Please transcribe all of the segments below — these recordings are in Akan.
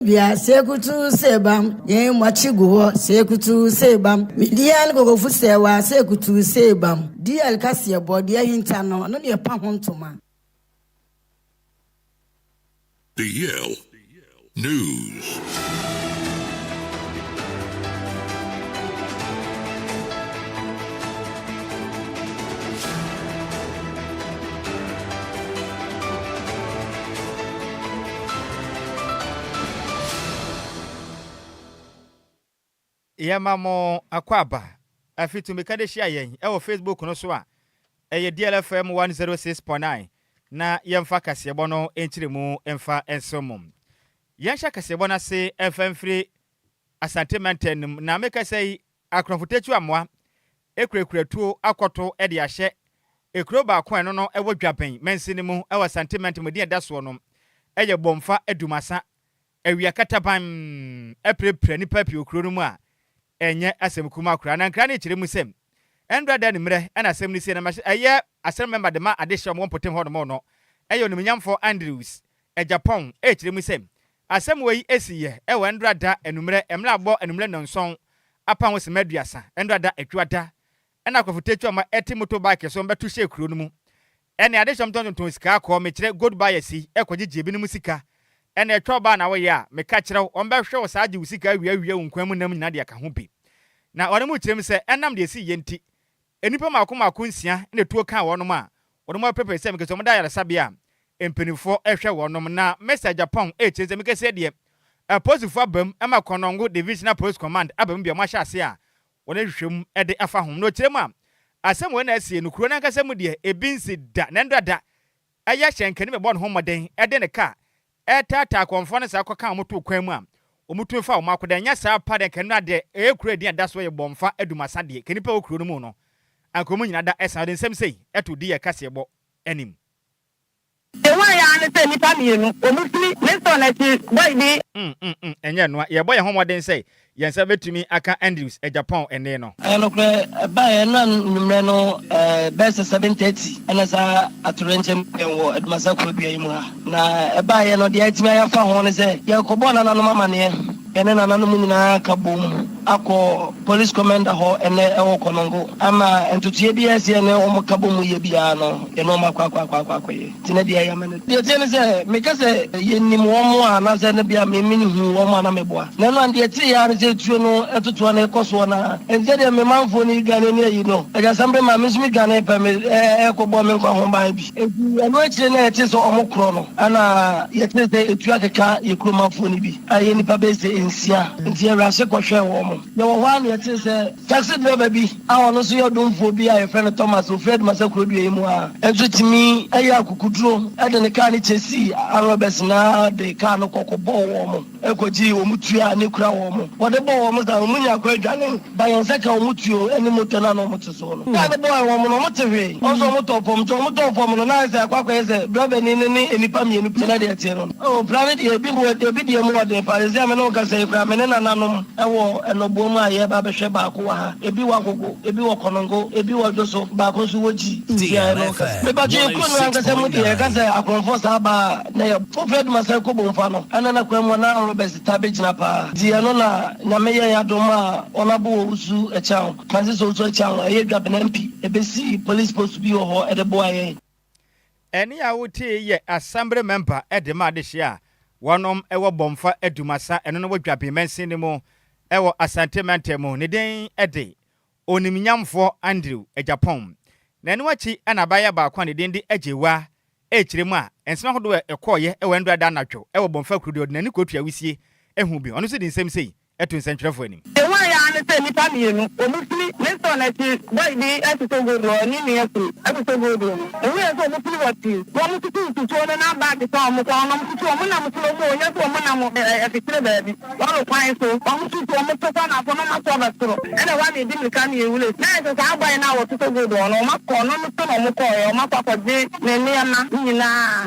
Bia sekutu sebam yen mwachigo sekutu sebam midian gogofu sewa sekutu sebam DL kase body hinta no ne pa hontoma. DL News. Yamamo akwaba afitu mekade hia yen e wo Facebook no so a eye DLFM 106.9 na yemfa kasebo no enchiremu emfa ensomum yansha kasebo na se FM free asante mantenum na meka sei akronfotetu amwa ekrekratuo akoto e de ahye ekro ba ko eno no e wo dwapen mensinimu e wo asante mantenum de daso no eye bomfa edumasa awia kataban eprepre ni papi okro no mu a enye asem kuma kura na nkra na kiremu sem endra da nimre na asem ni se na eye asem member de ma adehye mo potem ho no no eye onimnyamfo Andrews Japan kiremu sem asem we esiye e we endra da enumre emla abo enumre nonson apa ho se maduasa endra da atwada na akofotetu ama eti motorbike so mbeto hye kuro no mu ene adehye mtonton sika akọ me kire goodbye asi ekogye bi no mu sika ene etwoba na wo ya me ka kire o mbehwe wo saaje usika awia unkwan mu nam nyina de aka ho bi na ore mu kirem se enam de esi yenti enipa makoma nsia na tuo kan wonom a wonom prepare se me ke so mo da yare sabia empenifo ehwe wonom na message Japan cheze me ke se de posifo abam ema konongo divisional police command abam bia mo ahya ase a wona hwehwem de afa hom no kirem a asem we na asie no kuro na nkasa mu de ebinsi da na ndada aya hyenkani me bon homoden de ne ka etata konfo ne sa koka moto kwan mu a omutu fa o makoda nya sa pa de kanu de ekura di ada so ye bomfa adumasa de kenipa okuro no mu no ankomu nyina da esa de nsem sei eto di ye kase bo enim ewa ya ne se nipa mienu omutumi nesto na ti boy bi enye no ye boy homoden sei yensa betumi aka Andrews Japan ene no eno kre ba ye na numre no best 730 ena sa aturenchem wo adumasa ko bia yimu ha na ba ye no de atimi afa ho ne se ye ko bona na no mama ne ene na nanu nyina ka bom akọ police commander ho ene ewo konongo ama entutie bia se ene o ka bom ye bia no ene o makwa ye tine dia ya mane de tine se me ka se ye nim wo mo ana se ne bia me mini hu wo mo ana meboa na no ande ti ya ne se tuo no etuto na ekoso na enje de me manfo ni gane ne yi no eja sambe ma misumi gane pa me ko bo me kwa ho ba bi eno echi na eti so o mo kro no ana ye tine se etu akeka ye kro manfo ni bi aye ni pa be se nsia nti erase kohwe wo mo ye wo hwa ne ti se taxi driver bi awon so yodumfo bi a friend Thomas Fred Masakro bi emu a entutimi ayi akukuduro ade ne ka ne chesi arobes na de ka no kokobo wo mo ekoji wo mutua ne kura wo mo wo de bo wo mo da munya kwa dwane bayan saka wo mutuo ene moto na no moto so no ka de bo wo mo no motewe ozo moto pom no na se akwa ese driver ni enipa mi enipa na de tie no o planet e bi mo de mo de paris ya me no ka se kura me na nanom ewo enobo mu aye ba behwe ba ko ha ebi wa gogo ebi wo konongo ebi wo doso ba ko so woji ya no ka me ba je ko no anga se mu de ka se akonfo sa ba na ye Fred Masakro bo mfa no ana na kwa mu na Robert Tabejina pa di ano na nyame ye yadoma ona bo usu e chan Francis usu e chan e dwa benampi e besi police post bi ho e de bo aye eni a wotie ye assembly member e de ma de hia wonom ewo bomfa adumasa eno no wadwabe mensin ni mu ewo asante mantemu ne den ede onimnyamfo Andrew Japan na eni wachi ana baya ba kwa ne den de agyewa ekiremu a ensema hodo ekoye ewo ndra da natwo ewo bomfa kurudo na ni kotua wisie ehu bi ono se di nsem sei eto nsentwerefo anim ewa ya ne se nipa mienu omutumi nesto na ti boy bi eto godo ni ni eto godo ewa so omutumi wati wo mututu tutu na ba de so mo kwa no mututu mo na mututu mo nya so mo na mo efitire ba bi wo kwan so wo mututu mo to kwa na fo no ma so ba tro ene wa ni di mika ni ewule na so ka boy na wo tutu godo no ma ko no so no mo ko e ma kwa je ne ne na nyina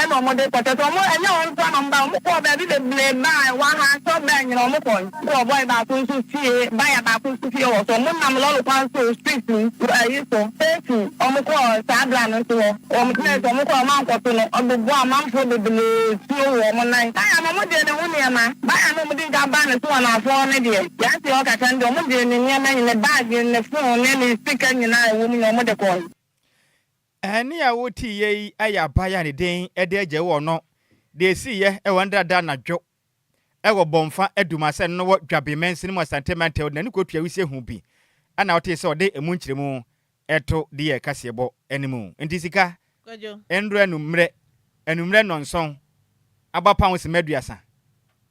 e no mo de potato mo enya won so na mba mo ko ba bi de ble ba wa ha so ba nyina mo ko boy ba so so tie me buy a back to feel or so I'm lot of pounds to street to I used to safety call Sablan to Mount of the one month for the slow woman. I am a modern woman. But I know we got banners one or 4 idea. That's the other can do in the bag in the phone and speaking in I woman or mother call. Any a woti ye aya baya ni den edeje wo no de si ye e wonder da na dwo e wo bomfa eduma se no wo dwabemensi ni mo sentimental na ni kotua wise hu bi ana wote se ode emu nkyiremu eto de ye kasebo animu enti sika Kwadwo endro enumre nonson abapa wo se maduasa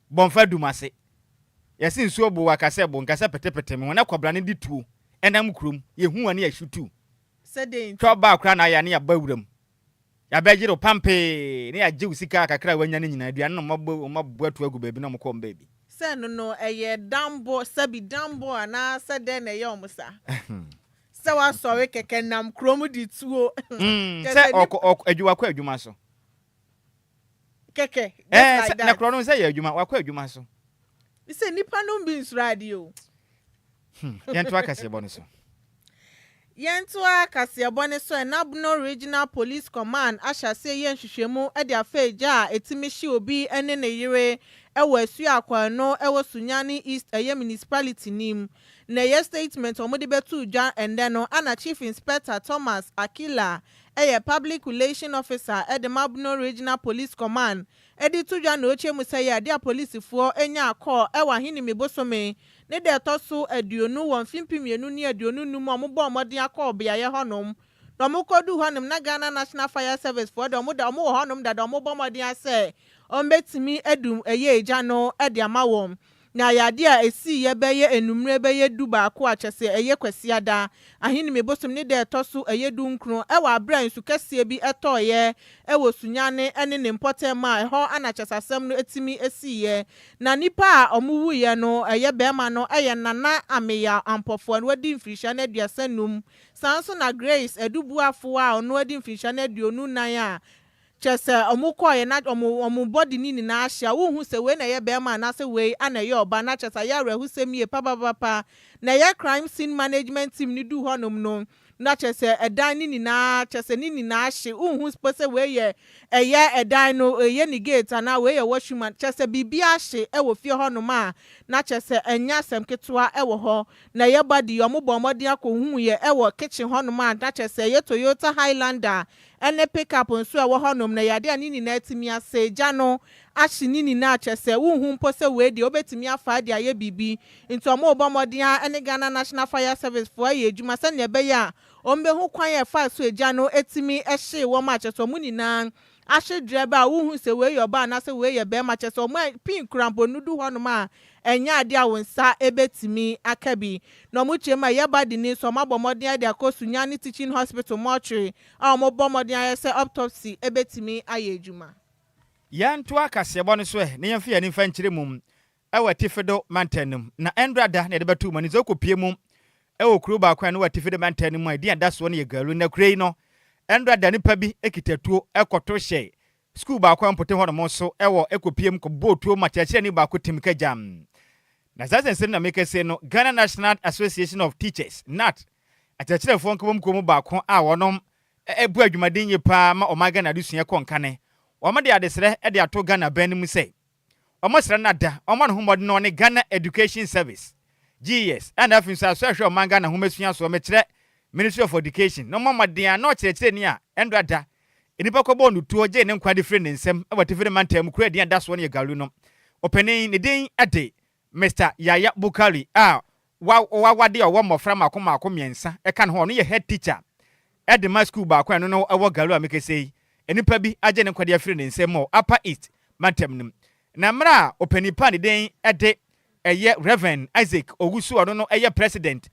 bomfa duma se yesi nsuo bo wakasebo nkasa petepete me wona kwabra ne di tuo enam krum ye hu ani ahwutu Sedin. Trouble akra na ya ne abawuram. Ya begiro pampe ne Agyei Sikapa kakra wanya ne nyina aduan no mabo atu agu baabi na mko baabi. Se no eye dambo sabi dambo ana se den eye omusa. Se wa sori keke nam krom di tuo. Se adwuma kwa adwuma so. Keke. Se na kro no se ya adwuma wakwa adwuma so. Se nipa no bi nsradio. Yento akase bo no so. Yentua Kasiabone so Enabno Regional Police Command asha se yen hwehwemu e de afeja etimishi obi ene ne yire ewo asu akwano ewo Sunyani East eye municipality nim na ye statement omode betu dwa ende no ana Chief Inspector Thomas Akila eye Public Relation Officer e de Mabno Regional Police Command edi tu dwa na oche musaya dia police fo enya akọ ewa hini mebosome ne de toso aduonu won fimpimienu ni aduonu num ombo omode akọ obia ye honom no mokodu honom na Ghana National Fire Service for de omo honom da de omo bomode ase ombetimi edum eye eja no e de amawom na yade a esi ye beye enumre beye duba ko achese eye kwasiada ahini mebosom ne de toso eye dunkro ewa abran su kase bi etoye ewo Sunyane ene ne mpotem ma eho anachesasem no etimi esi ye na nipa a omuwu ye no eye bema no eye nana ameya ampofo no wadi mfirisha na aduasanum sanso na Grace edubuafo a ono wadi mfirisha na aduonu nan a chese omukoye na omu body ni na ahia wo hu se we na ye bema na se we ana ye oba na chese ya rehu se mie papa na ye crime scene management team ni du honom no na chese edan ni na chese ni na ahye wo hu spose we ye eye edan no ye ni gate na we ye washman chese bibia ahye e wo fie honom a na chese enya asem ketwa e wo ho na ye body omobomode akohu ye e wo kitchen honom a na chese ye Toyota Highlander ene pick up nso a wo honom na yade ani na atimi ase gya no ahye ni na chese wo hu mpose we de obetimi afa de aye bibi nti omo obomode a ene Ghana National Fire Service for aye adwuma se ne be ya ombe hu kwan ye fa so gya no etimi ehye wo ma chese omu nina ahye driver wo hu se we yoba na se we ye be ma chese omu pin krampo nudu honom a enya ade a wonsa ebetimi akabi no mu chema ye body ni so mabomode ade akosu Sunyani Teaching Hospital mortuary a omobomode ayese autopsy ebetimi aye adwuma Yanto akasebo no so ne yemfa ya ni fa nkyire mum ewatifedo mantanum na endrada na de betu mani zokopie mum ewokuru ba kwan no watifedo mantanum a dia daso no ye galu na kurei no endrada nipa bi ekitatuo ekoto hye school ba kwan pote hono mo so ewo ekopiem ko botuo machache ni ba ko timka jam na zazense na make say no Ghana National Association of Teachers NAT atachire fo nko mko mu ba ko a wonom ebu adwumaden ye pa ma omaga na Adusei konkane omade adesere e de ato Ghana ban mu say omosere na da omo no homode no ne Ghana Education Service GES and afin so ahwe omaga na homesua so mekire Ministry of Education no momaden na okire ni a endrada enipa ko bonu tuo je ne nkwa de frɛ ne nsɛm abatifere mantam kura dia da so ne galu no openin ne den ade Mr. Yaya Bukari a wade owo mofra makoma miensa eka ne ho no ye head teacher at the my school ba kwa no awo galu ameke sei enipa bi aje ne nkwa de frɛ ne nsɛm Upper East mantam nim na mra openipa ne den ade eye Reverend Isaac Owusu ono no eye president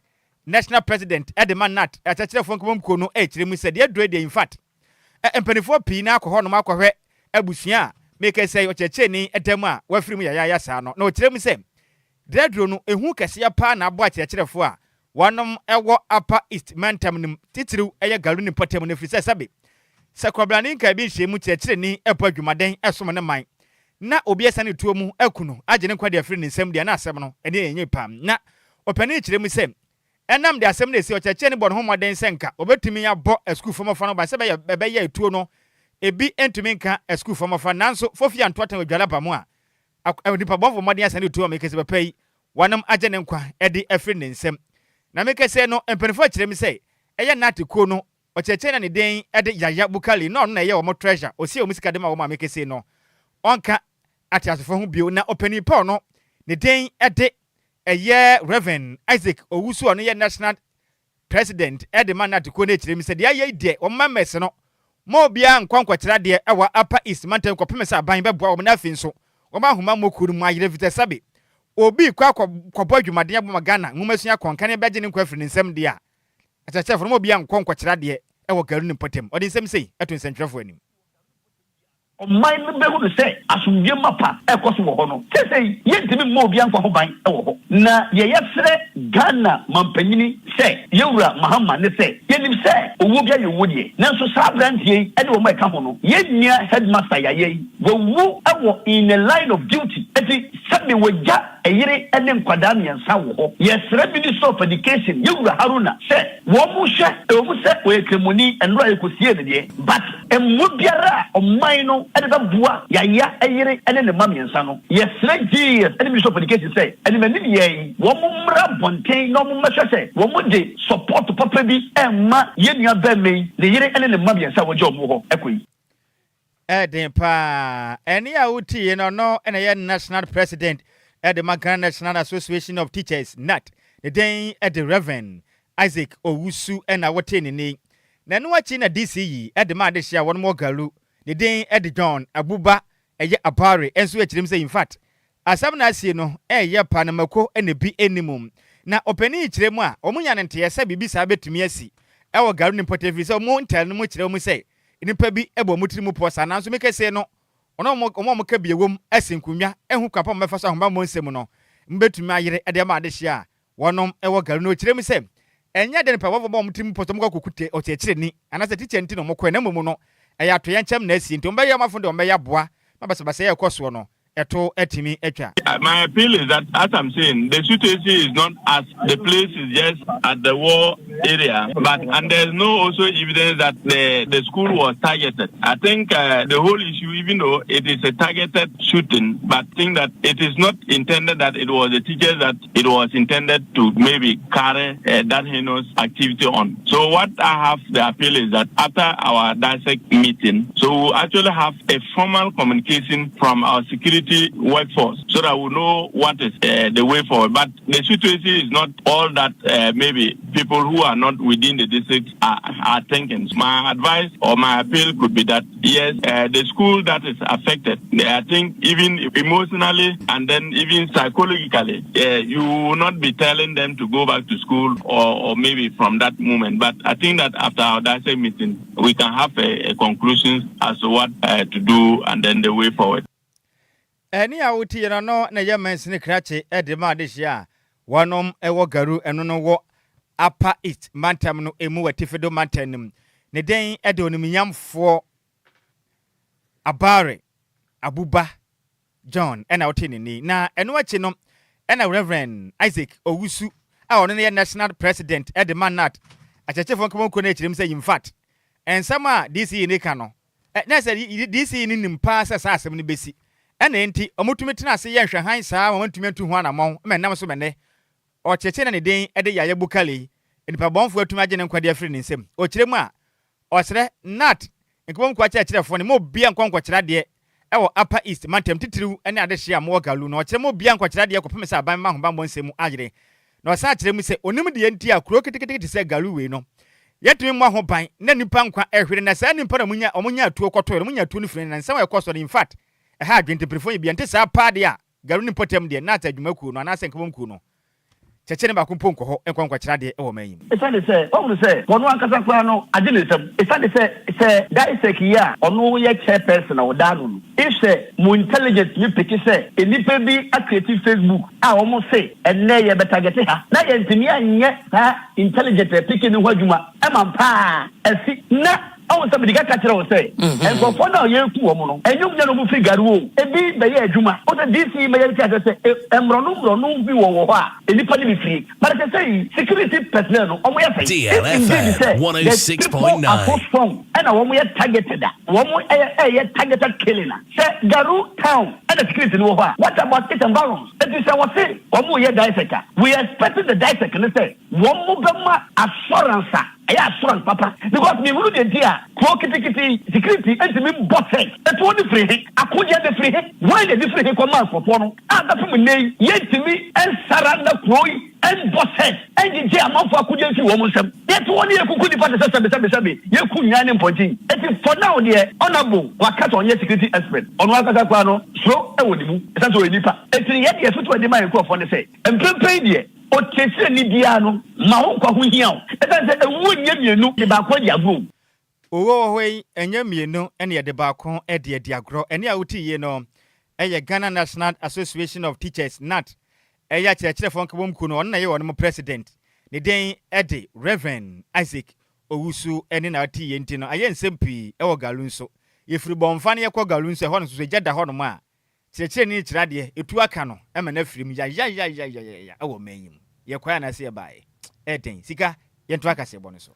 national president at the manat atachire fo nkom ko no kire mu se de adre in fact empanifo pi na akọ honom akọhwe abusua make say ocheche ni edam a wafrim ya saa no na okirem se dredro no ehu kese ya pa na abo akirefo a wonom ewo Upper East mantam nim titiriw eye garu ni potem na frisa sabe sakobrani nka bi hye mu kirekire ni epo adwumaden esom ne man na obi esa ne tuo mu akunu agye ne kwade afri ne nsam dia na asem no ene enye pam na opani kyerɛ mu sɛ enam de asɛm na si ɔkyɛkyɛ ne bɔ no ho mɔden sɛnka obetumi abɔ a school fam afa no ba sɛ bɛyɛ etuo no ebi entumi nka a school fam afa nanso fofi antoatan adwala ba mu a nipa bɔfo mɔden asɛn etuo ma kɛse bɛpɛ yi wanam agye ne nkwa ɛde afiri ne nsɛm na mekɛse no mpanifo kyerɛ mu sɛ ɛyɛ nate ko no ɔkyɛkyɛ na ne den ɛde yaya bukali na ɔno na ɛyɛ wɔn treasure osi wɔn sika de ma wɔn a mekɛse no ɔnka atiasofo ho bio na opani paul no ne den ɛde ɛyɛ Reverend Isaac Owusu ɔno yɛ national president ɛde man nate ko no kyerɛ mu sɛ deɛ ayɛ deɛ wɔn members no mo bia nkwankwɔkyerɛ deɛ ɛwɔ Upper East Mantam kɔpem sɛ aban bɛboa wɔn na afei nso wɔn ahoma mokuru mu ayere vita sabe obi kwakɔbɔ adwumaden abɔ Ghana nwomasua kɔnkane bɛgye ne nkwa afiri ne nsɛm deɛ a akyɛkyɛfo no mo bia nkwankwɔkyerɛ deɛ ɛwɔ garu ne mpɔtam ɔde nsɛm sei ɛto nsɛntwerɛfo anim ɔman no bɛhu no sɛ asomdwe mapa ɛkɔ so wɔ hɔ no sɛ sɛ yɛntimi mma obi ankɔ ho ban ɛwɔ hɔ na yɛyɛfrɛ Ghana mampanyini sɛ yɛwura Mahama ne sɛ yɛnim sɛ owó bi ayɛ owó deɛ nanso saa aberanteɛ yi ɛne wɔn ɛka ho no yɛnnua headmaster yɛayɛ yi wɔwu ɛwɔ in a line of duty ɛti sɛbi wɔgya ɛyere ɛne nkwadaa mmiɛnsa wɔ hɔ yɛsrɛ Minister of Education yɛwura Haruna sɛ wɔn mo hwɛ ɛwɔ sɛ wɔyɛ kremoni ɛnora yɛkɔsie ne deɛ but ɛmo biara a ɔman no ɛde bɛboa yaya ɛyere ɛne ne ma mmiɛnsa no yɛsrɛ GS ɛne Minister of Education sɛ ɛnimani yɛ wɔn mo mmra bɔnten na wɔn mmɛhwɛ sɛ wɔn mo de support papa bi ɛmma yɛnua bɛmɛ yi ne yere ɛne ne ma mmiɛnsa wɔgye wɔn hɔ ɛkɔ yi ɛden paa ɛne a wotie no no ɛna yɛ national president ɛde Ghana National Association of Teachers NAT ne den ɛde Reverend Isaac Owusu ɛna wote ne ni na no akyi na DCE ɛde ma de hyia wɔn mo galu ne den ɛde John Abuba ɛyɛ Abare ɛnso akyerem sɛ in fact asɛm na asie no ɛyɛ panamako ɛna bi enimum na opani kyerɛ mu a ɔmunya ne nteɛ sɛ bibi saa betumi asi ɛwɔ garu ne mpɔtɛfi sɛ ɔmo ntel no mu kyerɛ mu sɛ nipa bi ɛbɔ mu tiri mu pɔ sa nanso mekɛse no ɔmo mo ka biewom asinkunwa ɛhu kwapa mo mɛfa so ahoma mo nsɛm no mbetumi ayere ɛde ma ade hyia wɔnom ɛwɔ garu no kyerɛ mu sɛ ɛnya de nipa wɔbɔ mo tiri mu pɔ so mo kokukute ɔkyerɛ ni anasɛ teacher nti no mo kɔ na mo no ɛyɛ atoyɛ nkyɛm na asi nti ɔmbɛyɛ amafo de ɔmbɛyɛ aboa mabasabasa yɛ kɔ soɔ no eto etimi etwa. My appeal is that, as I'm saying, the situation is not as the place is just at the war area, but and there's no also evidence that the school was targeted. I think the whole issue, even though it is a targeted shooting, but I think that it is not intended that it was the teachers that it was intended to maybe carry that heinous activity on. So what I have the appeal is that after our dissect meeting, so we'll actually have a formal communication from our security workforce so that we know what is the way forward. But the situation is not all that maybe people who are not within the district are thinking. My advice or my appeal could be that yes, the school that is affected, I think even emotionally and then even psychologically, you will not be telling them to go back to school or maybe from that moment. But I think that after our dissect meeting, we can have a conclusion as to what to do and then the way forward. Any out here no na yɛmɛnsene krache ɛde ma de hyia wɔnom ɛwɔ garu ɛno no wɔ Upper East Mantam no emu watifedo mantanim ne den ɛde onimnyamfoɔ Abare Abuba John ɛna wote ne ni na ɛno akyi no ɛna Reverend Isaac Owusu a ɔno ne national president ɛde ma nat akyɛkyɛfo nkɔmɔ na akyerem sɛ in fact ensɛm a DC ne ka no na sɛ DC ne nimpa sɛ saa asɛm ne besi ɛna enti ɔmotumi tena ase yɛ nhwɛhan saa ɔmotumi atu ho anamɔn mɛnam so mɛnɛ ɔkyekye na ne den ɛde yaya bukale nipa bɔnfo atumi agye ne nkwade afiri ne nsam ɔkyerɛ mu a ɔsrɛ nat nkɔmɔ nkwa kyerɛkyerɛfo ne mo bia nkɔnkɔkyerɛ deɛ ɛwɔ Upper East Mantam titiriw ɛne ade hyia mo galu no ɔkyerɛ mo bia nkɔkyerɛ deɛ kɔpem sɛ aban ma ho ba mbɔ nsɛm ayere na ɔsa kyerɛ mu sɛ onim deɛ nti a kuro ketekete sɛ galu wei no yɛtumi mo ho ban na nipa nkwa ɛhwere na saa nipa na ɔmunya atuo kɔtɔ no munya atuo no firi na nsɛm ɛkɔ so in fact ɛha adwentepirifo yɛ biante saa paa de a garu ne potem de na ta adwuma kuo no ana sɛ nkɔmɔ kuo no kyekye ne ba ko ponko hɔ nkɔnkɔkyerɛ de ɛwɔ man yi ɛsane sɛ ɔmo sɛ wɔn ankasa kora no agye ne nsɛm ɛsane sɛ Isaac yi a ɔno yɛ chairperson a ɔda no if sɛ mo intelligent mi peke sɛ nipa bi acreate Facebook a ɔmo se ɛnɛ yɛ bɛtagete ha na yɛ ntumi anyɛ saa intelligent peke ne ho adwuma ɛma paa ɛsi na I was somebody got catch or say, and for 4 years, 2 woman, and you know, figure, and be by a Juma, or the DC may say, and Ronum be over, and the party be free. But I say, security personnel, on where DLFM 106.9. Strong, and a woman targeted that. One more targeted killing. Say, Garu town, and the security over. What about it and barons? That is our say, one more year dissector. We expected the dissector to say, one more assurance. Assurance, Papa, because we will the dear, security, and to me, bossy. That's what the free. I could get the free. Why the different command for one? Other from name, yet to me, and surrender Croy, and bossy, and the dear month for could you almost. That's one year could be you could yan pointing. It is for now, dear, honorable, what cut on your security expert. On Wakakwano, so I would move. That's what you it's yet yes, what the man for the say. And prepare dear. O tese ni biano ma wo kwa hu hiao e say e wo nyamienu de ba kwa diago owo hoi enyamienu ene ye de ba ko e de diagro ene a wuti ye no e ye Ghana National Association of Teachers NAT e ya kire fon kabom ku no on na ye won mo president ne den e de Reverend Isaac Owusu ene na ati ye ntino aye nsempi e wo galunso ye firi bomfa ne ye kwa galunso e ho no so jeda ho no ma kire ni kira de etu aka no e ma na firim ya e wo manyim ye kwa na se ye bae e den sika ye nto aka se bone so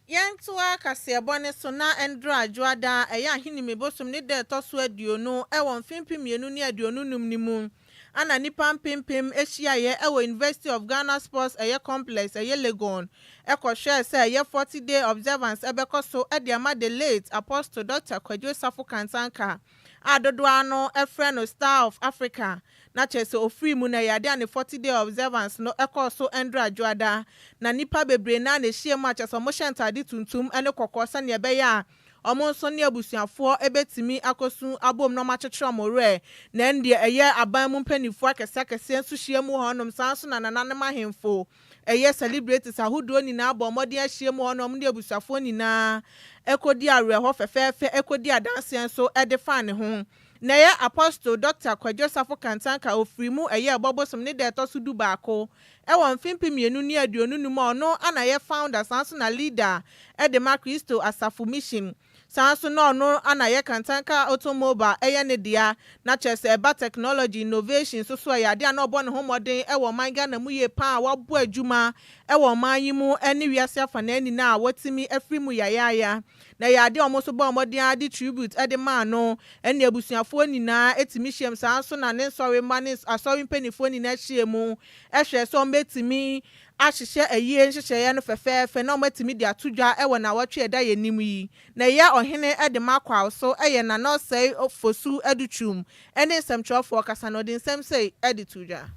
Yentua kasebone so na endro adwoada eya hini mebosum ne de toso aduonu e won fimpimienu ne aduonu num nimu ana nipa pimpim ehia ye e wo University of Ghana Sports eye complex eye Legon e ko share say ye 40-day observance e be koso e de ama the late Apostle Dr. Kwadwo Sammy adodoa no e friend no Star of Africa na chese ofri mu na yade an 40-day observance no ekoso endro adwoada na nipa bebre na na hie mu achese mo hyentade tuntum ene kokosa ne be ya omo so ne abusuafo ebetimi akosu abom no machechero more na ndie eye aban mu mpanifo akese nso hie mu honom sanso na nanane mahemfo eye celebrities ahodo ni na abomode ahie mu honom ne abusuafo ni na ekodi areho fefefe ekodi adanse nso edefan ho na ye Apostle Dr. Kwadwo Sammy ofrimu eye bobosom ne de tosu du baako e won fimpimienu ni aduonu num ono ana ye founder sanso na leader e de Kristo Asafu Mission sanso no ono ana ye kantanka automobile eye ne dia na chese eba technology innovation so ya de na obo ne homoden e wo manga na mu ye pa wabo adwuma e wo manyimu ene wiase afana ani na watimi afrimu yayaya na ya de omo so bo omoden ade tribute e de man no ene abusuafo ni na etimi hiem sanso na ne sorry man asori penifo ni na hiemu e hwe so mbetimi ahihye ayie nhyehyeye no fefefe na omatimi de atodwa e wona watwe eda yenim yi na ya ohene e de makwa so e ye na no sei ofosu adutwum ene semtwofo kasa no de nsem sei e de tudwa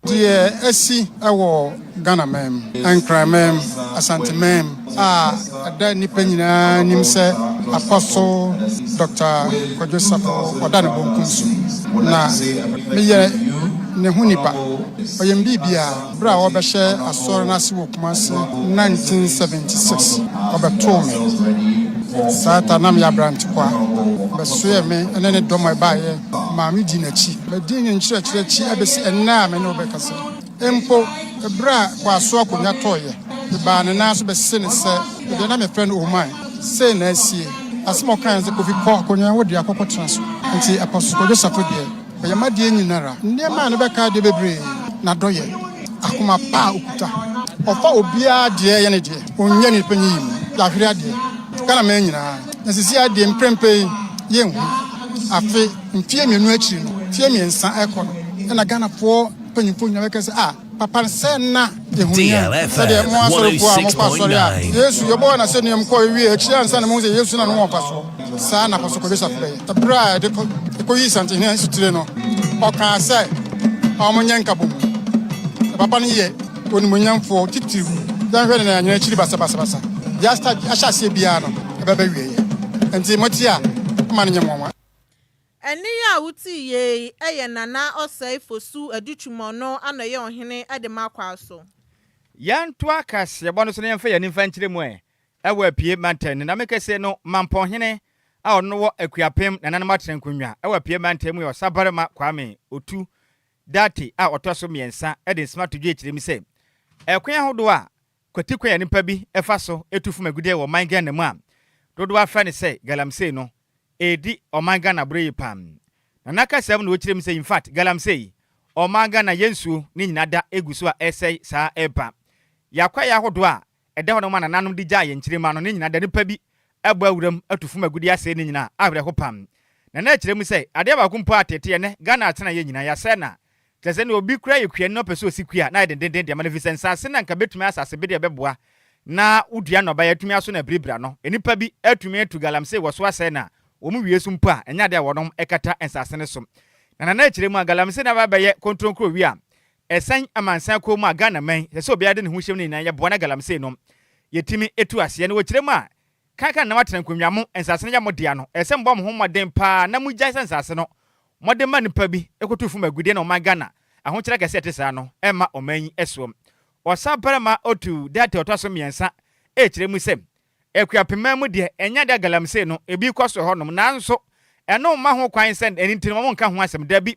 die esi ewo Ghana mem Enquires mem Asante mem ada nipa nyina nim se Apostle Dr. Kwadwo Sammy oda ne bonkunsu na meye ne hunipa oyem bibia bra obehye asoro na se wokumase 1976 obeto me sata nam ya branch kwa besoye me ene ne domo baaye ma me di nachi be di nchirechireci abesi enna me no bekasa empo bra kwa so akonya toye ba ne na so bese ne se de na me friend o man say na sie asmo kan ze kofi ko akonya wo de akoko transo nti Apostle Kwadwo Sammy de oyama die nyinara ne ma ne beka de bebre na doye akoma pa okuta ofa obia de ye ne de onye ne panyim la hwere ade kana ma nyina na sisi ade mprempe yenhu afi mfie mienu akiri no fie miensa ekono na Ghana fo panyimfo nyina beka se papa senna DLFM 106.9 Yesu yobo na se ne mko wi akiri ansa na mo se Yesu na no paso sa na paso Kwadwo Sammy tabra de ko yi sante ne sutire no o kan se omonyenka bom papa ne ye onimonyamfo titiru dan hwere na nyina akiri basa just ashase bia no baba wiye enti motia ma ne nyemwa eni ya wuti ye eye nana osai fosu adutwumo no anoye ohene ade makwa so yanto akase bono so ne mfa yani mfa nkire mu ewa apie manten na mekese no mampo hene a ono wo akuapem na nanama trenkunwa ewa apie manten mu yo sabarema Kwame otu dati a otoso miensa ede smart dwe ekire mi se ekwan hodo a kwatikwa ya nipa bi efa so etufu magude wo man Ghana mu a dodo afa ne say galamsey no edi oman Ghana brey pam na naka sem no chirem say in fact galamsey oman Ghana yensuo ni nyina da eguso a essay saa eba yakwa ya hodo a ede hono ma nanom di gya ye nchirema no ni nyina da nipa bi ebo awuram atufu magude ase ni nyina abre ho pam na chirem say ade ba kumpo atete ne Ghana atena ye nyina ya se na tese ne obi kura yekua no pese osikua na den de magnificent ase na nka betumi asase be de beboa na udua no ba yatumi aso na bribra no enipa bi atumi atu galamsey woso ase na omu wie so mpo a enya de wonom ekata ensase ne so na chirem galamsey na ba baye kontronkro wi a esen amansan ko mu a Ghana man tese obi ade ne ho hyem ne nan ye boa na galamsey no yetimi etu ase ne wo chirem a kaka na watena nkonwa mu ensase ne ya modia no esen bom ho moden pa na mu gya ensase no modema nipa bi ekotufu magude na oman Ghana ahokyere kese etesa no ema omanyi esom osabarama otu data otoso miensa ekire mu sem ekuapema mu de enya da galamsey no ebi kwaso honom nanso eno ma ho kwan send enintini mo nka ho asem da bi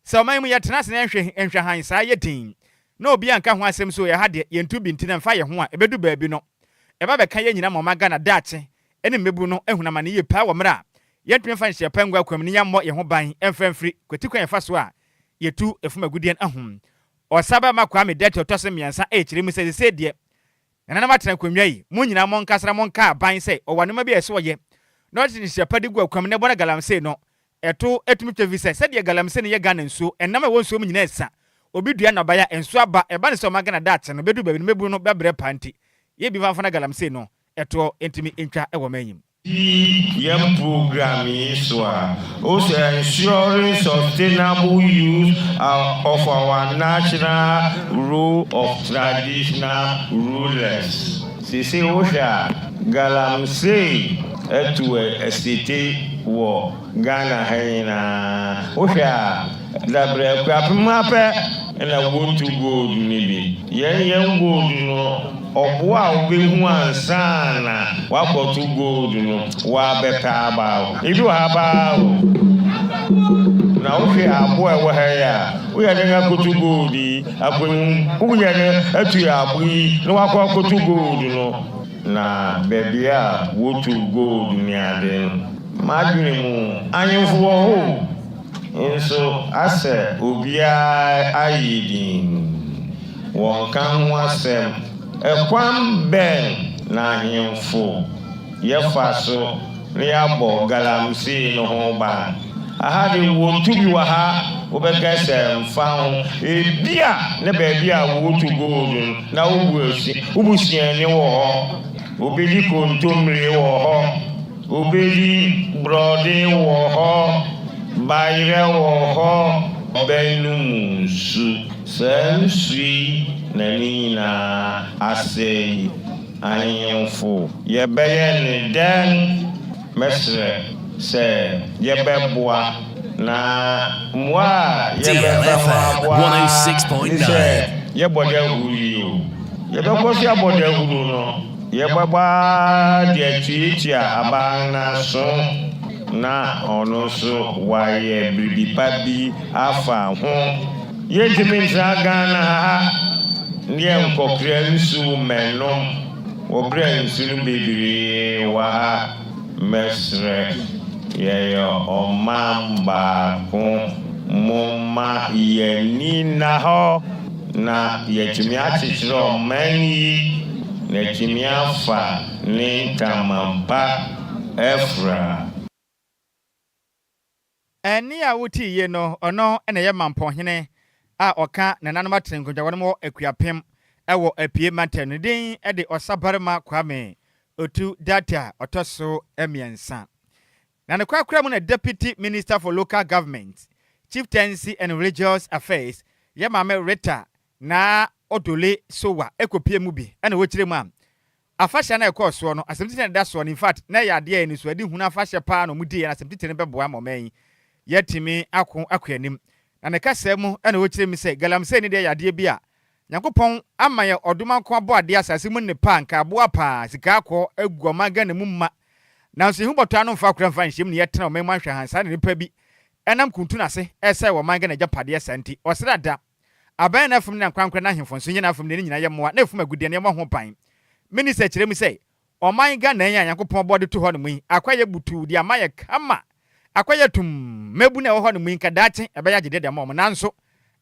se oman mu yetena se enhwe han saa yetin na obi anka ho asem so ye ha de yentu bi ntina mfa ye ho a ebedu baabi no eba be kan ye nyina mo Ghana dache ene mebu no ehunama ne ye pa wo mra yentumi fa nhye pangwa kwam ne yammo ye ho ban emfamfiri kwatikwan ye fa so a yetu efuma gudian ahum osaba makwame date otose miensa ekire mu se de na matena kwanwa yi mu nyina mo nkasra mo nka ban se owanema bi ese oye no tin shepadi gu akwam ne bona galamsey no eto etumi twa visa se de galamsey ne ye Ghana nsuo enama won nsuo mu nyina esa obi dua na baya ensuo aba eba ne se o Ghana date no bedu babi no mebu no bebre panti ye bi fa na galamsey no eto entimi entwa ewo manyim Young program is also ensuring sustainable use of our national rule of traditional rulers. Sisi Osha galamsey etu estate wo Ghana hena Osha dabre kwapmape na wontu gold nibi yen gold no oboa obehu ansana wakotu gold no wa bepa ba ibi wa ba na ofe aboa wo ha ya wo ya denga kotu gold abun wo ya de atu ya abui no wakotu gold no na bebia wotu gold ni ade madwene mu anyemfo ho nso ase obia ayidin won kan ho asem ekwam ben na hemfo yefa so ne abo galamsey no ho ba ahade wotu bi wa ha obeka sem fa ho ebia ne ba bia wotu gold na obuasi obusian ne wo ho obeli kontomre wo ho obeli brode wo ho bayre wo ho benumunsu sensui nanina asei anyemfo yebeye ne den mesre se yebeboa na mwa DLFM 106.9 yebode huriyo yebekosi abode huru no yebaba de tuitia abana so na ono so waye bibipabi afa ho yentimintra Ghana ha ndiye nkokre nsu menom obre nsu bibiri wa mesre yeyo omamba ko moma yeni na ho na yetimi achichiro mani na timi afa ni tamampa efra eni a wuti ye no ono ene ye mampohene a oka nananom atrenkodwa wono akuapem ewo apie manten din e de osabarema Kwame otu data otoso emiensa na ne kwakura mu na Deputy Minister for Local Government, Chieftaincy and Religious Affairs ye mame Rita na odole sowa ekopie mu bi ene wochire mu am afahya na ekoso no asemtite na so in fact na ya de ani so adi hunu afahya pa no mudi na asemtite ne beboa moman yetimi akwanim na ne kasa mu ene wochire mi se galamsey ni de ya de bi a Yakupon ama ya odumanko abo ade asase mu ne pa nka abo apa sika akọ aguoma Ghana mu ma na so hu boto no mfa kura mfa nhyem ne yetena o memma hwe hansa ne nipa bi enam kuntu na se ese wo man Ghana japade santi osrada aban na fum na kwankwa na hemfo so nyina fum ne nyina ye moa na fum agude ne mo ho pan minister kyerɛ mu sɛ ɔman Ghana nya Nyankopɔn bɔde to hɔ no mu yi akwaye butu di amaye kama akwaye tum mebu na ɛwɔ hɔ no mu yi nkadaakye ɛbɛyɛ agye de ma ɔmo nanso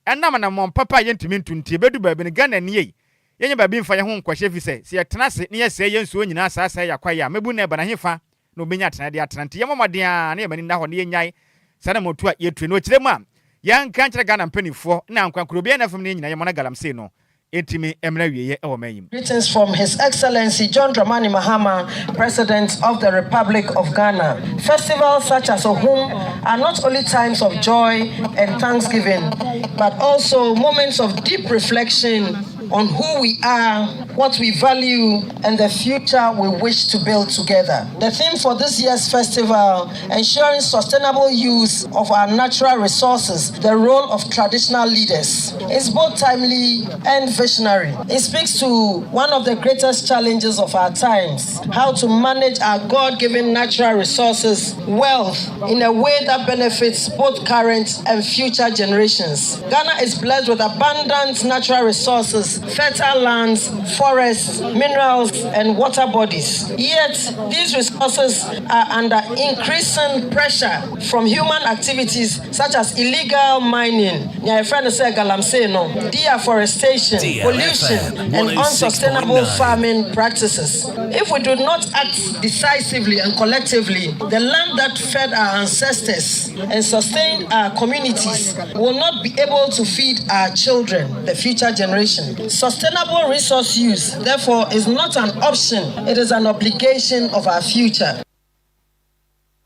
ɛnam na mɔm papa yɛntumi ntuntie bedu baabi ne Ghana ni yi yɛnya baabi mfa yɛ ho nkɔhyɛ fi sɛ sɛ yɛtena se ne yɛsɛ yɛn nsuo nyinaa saa yɛ akwaye a mebu na ɛba na hefa na obenya atena de atena nti yɛmɔmɔden a na yɛmani nda hɔ ne yɛnyae saa na motu a yɛtue no kyerɛ mu a yɛnka nkyerɛ Ghana mpanifoɔ na nkwankoro bia na fam ne nyina yɛmɔ na galamsey no etimi emra wiye ewo mayim. Greetings from His Excellency John Dramani Mahama, President of the Republic of Ghana. Festivals such as Ohum are not only times of joy and thanksgiving, but also moments of deep reflection on who we are, what we value, and the future we wish to build together. The theme for this year's festival, ensuring sustainable use of our natural resources, the role of traditional leaders, is both timely and visionary. It speaks to one of the greatest challenges of our times, how to manage our God-given natural resources, wealth, in a way that benefits both current and future generations. Ghana is blessed with abundant natural resources, fertile lands, forests, minerals, and water bodies. Yet, these resources are under increasing pressure from human activities such as illegal mining, deforestation, pollution, and unsustainable farming practices. If we do not act decisively and collectively, the land that fed our ancestors and sustained our communities will not be able to feed our children, the future generation. Sustainable resource use, therefore, is not an option, it is an obligation of our future.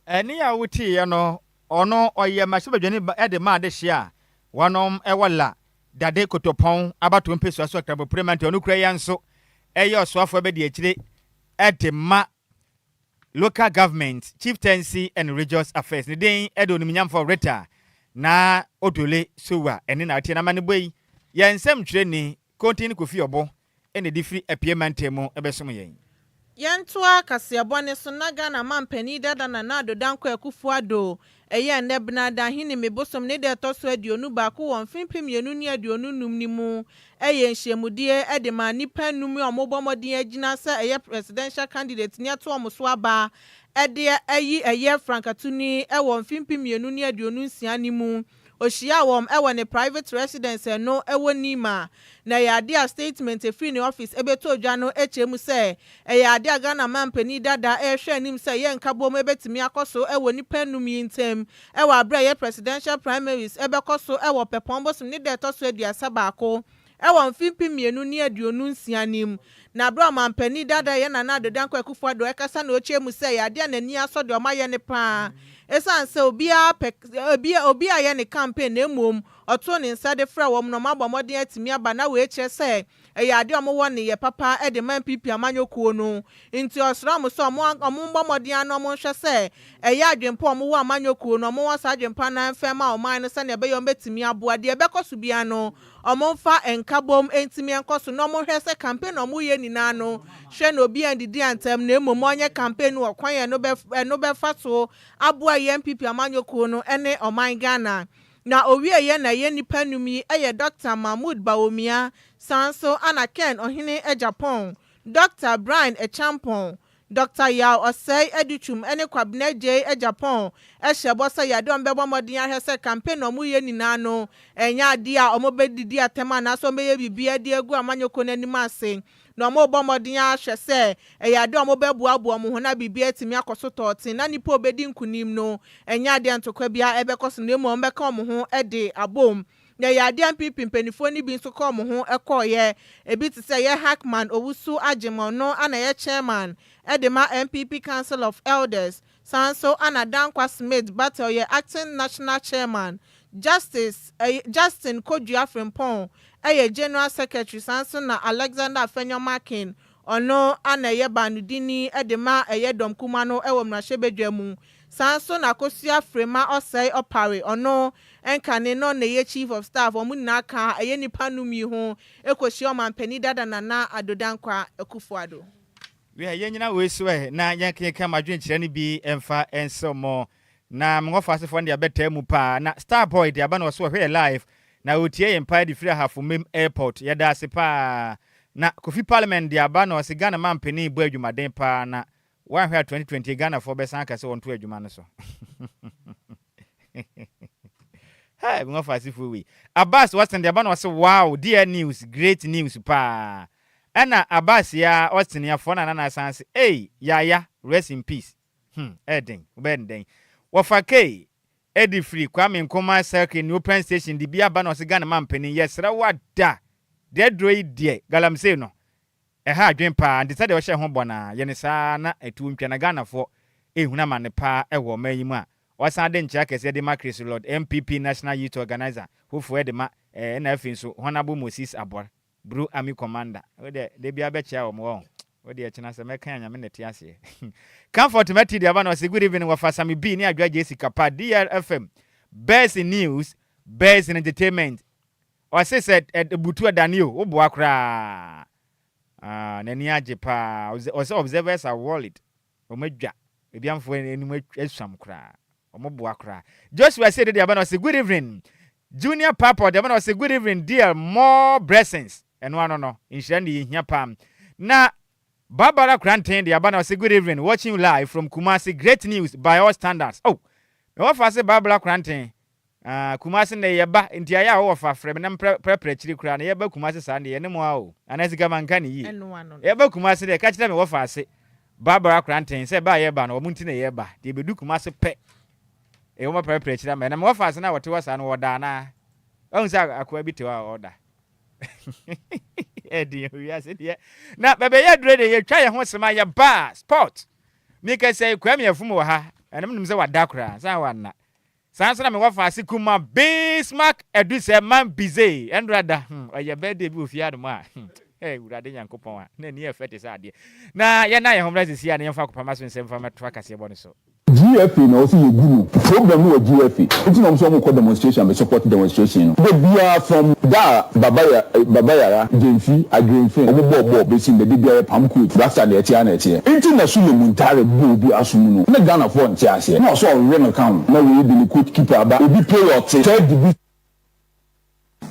Eni ya wuti ono oye masibadwani ede ma de hia wonom ewala dade kotopon abato mpeso aso akrabo parliament onu kura yanso eye osoafo be de akire ede ma local government chieftaincy and religious affairs ne den ede onimnyam for reta na odole sowa ene na atie na mane boyi yensem twire ni kontin kofi obo ene difri apiemantemu ebesom yen Yantua kasiabone so na Ghana mampani dada na adodanko Akufo-Addo eye nebna da hini mebosom ne de toso aduonu baako won fimpim yenu ni aduonu num ni mu eye nhyiamudie ede ma nipa num omobomodin agina se eye presidential candidate ni ato omoso aba ede eye Frankatuni won fimpim yenu ni aduonu nsia ni mu Oshia wom ne private residence no nima na yade a statement free in office ebeto odwa no echemu se yade a Ghana mampani dada hwe anim se ye nkabom ebetimi akoso nipa num yintem abra ye presidential primaries ebekoso pepon bosom ne de toso aduasa baako mfimpi mienu ni aduonu nsia nim na abra mampani dada ye na adodanko Akufo-Addo ekasa na ochemu se yade a nani aso de omaye ne pa esan se obi a ye ne campaign na emom oto ne nsa de fra wom no mabomodin atimi aba na we kire se yade omo ne ye papa e de man pipi amanyokuo no nti osram so omo mbomodin ano omo hwe se ya adwempo omo wo amanyokuo no omo wasa adwempa na mfema oman no se ne be yom betimi aboa de bekoso bia no omo mfa enkabom entimi enkoso no omo hwe se campaign omo ye nina no hwe no obi andidi antem na emom onye campaign wo kwan no be faso aboa ye MPP amanyokuo no ene oman Ghana na owie ye na ye nipa numi eye Dr. Mahmoud Bawumia sanso anaken ohene Japan Dr. Brian Echampon Dr. Yao Osei Educhum ene Kwame Effum Japan ehebosa yade ombebo modin ahese campaign omuye nina no enya ade a omobedidi atema na so meye bibia de egu amanyoko nanim ase no mo bomodin ahwe se yade omobebu abu omo na bibia timi akoso totin na nipa obedi nkunim no enya ade antokwa bia ebekoso na emu ombeka omo ho ede abom na yade MPP mpanifo ni bi nso ko omo ho ekoye ebi ti se ye Hackman Owusu Agyemono ana ye chairman edema MPP Council of Elders sanso ana Dankwa Smith Battle ye acting national chairman Justin Kodua Frimpong eye general secretary sanso na Alexander Afenyomakin ono ana ye banudini edema eye domkuma no ewo mrashebedwamu sanso na Kosia Frema Osei Opare ono enkane no na ye chief of staff omu na aka eye nipa numi ho ekoshi omampani dada na adodankwa Akufo-Addo we yenyina we so na yankeka madwenkyere ne bi emfa ensomo na mngofa asefo ne abetemu pa na Starboy de aba na so hwe live na otie empire de free half mem airport yeda ase pa na Kofi Parliament dia ba na ose Ghana man pani bo adwumaden pa na 2020 Ghana for be san ka se won to adwuma no so hey mo fa sifu we Abbas Watson dia ba na ose wow dear news great news pa ana Abbas ya Austin ya fo na san se hey yaya rest in peace Eden ubenden wafake Eddie Free Kwame Nkoma Circle New Pen Station di bia ba na ose Ghana man pani yesra wada de droi de galamse no ha adwen pa ante sɛ de wɔhyɛ ho bɔna ye ne saa na etu ntwa na Ghana fo ehuna ma ne pa ɛwɔ mayi mu a wɔsan de nkyia kɛse de ma Chris Lord MPP National Youth Organizer hofo de ma na afi nso Honorable Moses Abor Bru Army Commander de bia be chia wɔn wɔde ɛkyena sɛ mɛka anyame ne te ase Comfort Mati de aba na good evening wa Sammy B ni Adjoa Agyei Sikapa DLFM best in news best in entertainment Wase said at Butua Daniel, Oboa kra. Nani agye pa. Ose observers are worried. Omedwa. Ebiam fo enu esam kra. Omoboa kra. Joshua said the abana say good evening. Junior Papa the abana say good evening dear more blessings. Eno no. Inshandi hia pam. Na Barbara Cranton the abana say good evening watching live from Kumasi great news by all standards. Oh. Me wa fa say Barbara Cranton Kumasi na yeba nti aya wo fa frem na prepare chiri kura na yeba Kumasi sa na ye ne mo a o anasi ga man kan yi yeba Kumasi de ka kira me wo fa ase Barbara Cranton say ba yeba na wo munti na yeba de bedu Kumasi pe e wo prepare chiri ma na me wo fa ase na wote wasa na woda na on sa akwa bi te wa order edi we ase de na bebe ye dure de ye twa ye ho sema ye ba sport me ka say Kwame Effum wo ha enum nim say wada kura sa wa na Sansana me wafa Sikuma Bismark Adusei man busy and rather oye birthday bi ofia do ma eh urade Nyankopon a na ni efete sa ade na ye na ye homra sisi ya na yemfa kopama so nsem fa metwa kase bo ne so GFA na osi yeguru program no GFA nti na so mo demonstration be support demonstration no bia from da babaya Jenfi Agrenfe obo be sin be bia pam coat rasta na etia nti na so le muntare bo bi asumu no na Ghana for nti ase na so run account na we be the coach keeper aba obi play out third division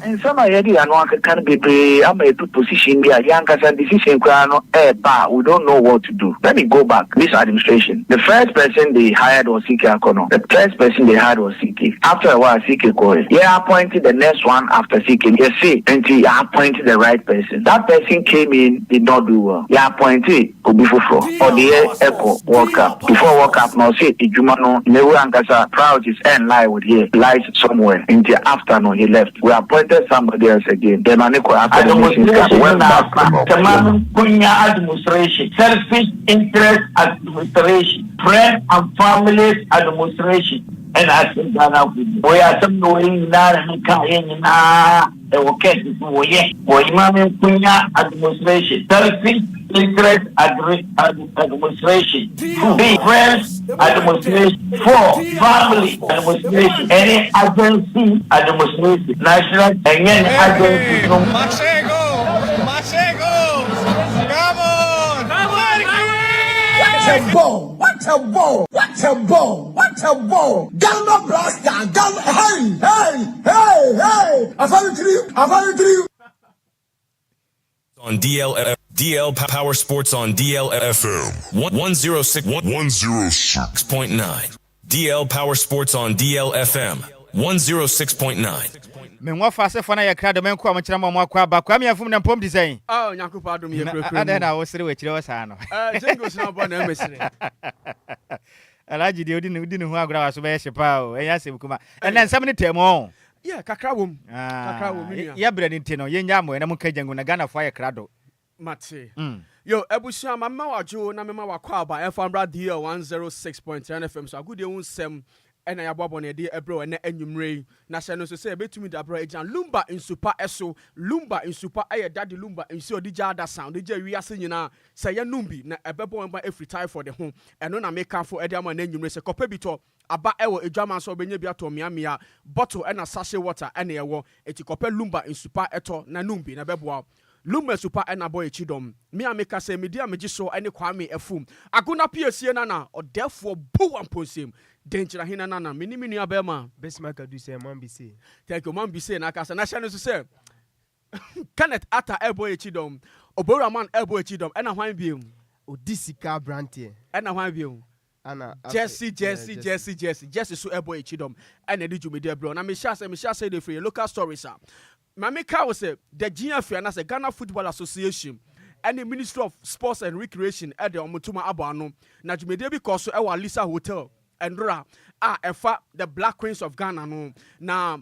and some already are not can be I'm a position there. Young as a decision we don't know what to do. Let me go back. This administration. The first person they hired was Sikapa Kwame. The first person they hired was Sikapa. After a while, Sikapa Kwame. Yeah, appointed the next one after Sikapa. You see, until you appointed the right person. That person came in, did not do well. You appointed Obifufo or the Echo World Cup. Before World Cup, now say Ijumano never Ankasa priorities and lie with here lies somewhere. Until afternoon he left. We appointed somebody else again. The man administration, selfish interest administration, friend and families administration, and I think we are some knowing that administration, selfish interest administration, be friends administration, for family administration, any agency administration, national and any agency. Machego, come on. What a ball! Ghana blaster! Ghana! Hey! I found it to you. On DL Power Sports on DLFM 106.9. DL Power Sports on DLFM 106.9. Men wa fa se fa na ye kra do men ko amchira mo akwa ba Kwame Effum na pom design Nyankopon adom ye krekre ada na wo sere we kire wo sa no jingles na bo na emesire alaji de odi ne hu agora waso be ye shepa o eya se bukuma ena nsam ne temo kakra wom ya bre ni ti no ye nya mo na mu kajangu na Ghana fa ye kra do mate yo ebusia mama wajo na mema wakwa aba FM Radio 106.9 FM so agudie unsem ena ya bobo na de ebro na anwumre na hye no so say betumi da bro ejan Lumba insupa eso Lumba insupa aye daddy Lumba insi odija da sound de wiase nyina say ya numbi na ebebo mba every time for the home eno na make am for ede ama na anwumre say kopa bito aba ewo edwama so benye bia to miamia bottle ena sachet water ena ewo eti kopa Lumba insupa eto na numbi na bebo Lumba super ena boy chidom me ameka say media meji so ene Kwame Effum aguna piesie na odefo bu amponsem denchira hina nana minimini abema Bismark Adusei man bi say thank you man bi say na kasa na hye no so say Kenneth Ata eboy chidom Obora man ebo echidom ena hwan biem. Odisika brantie. Ena hwan biem. Ana Jesse so ebo echidom ena di jumede bro. Na me sha say the free local stories are. Mami ka was say the GFA na say Ghana Football Association and the Ministry of Sports and Recreation at the omutuma abano. Na jumede bi koso e wa Lisa Hotel Endra efa the Black Queens of Ghana no. Na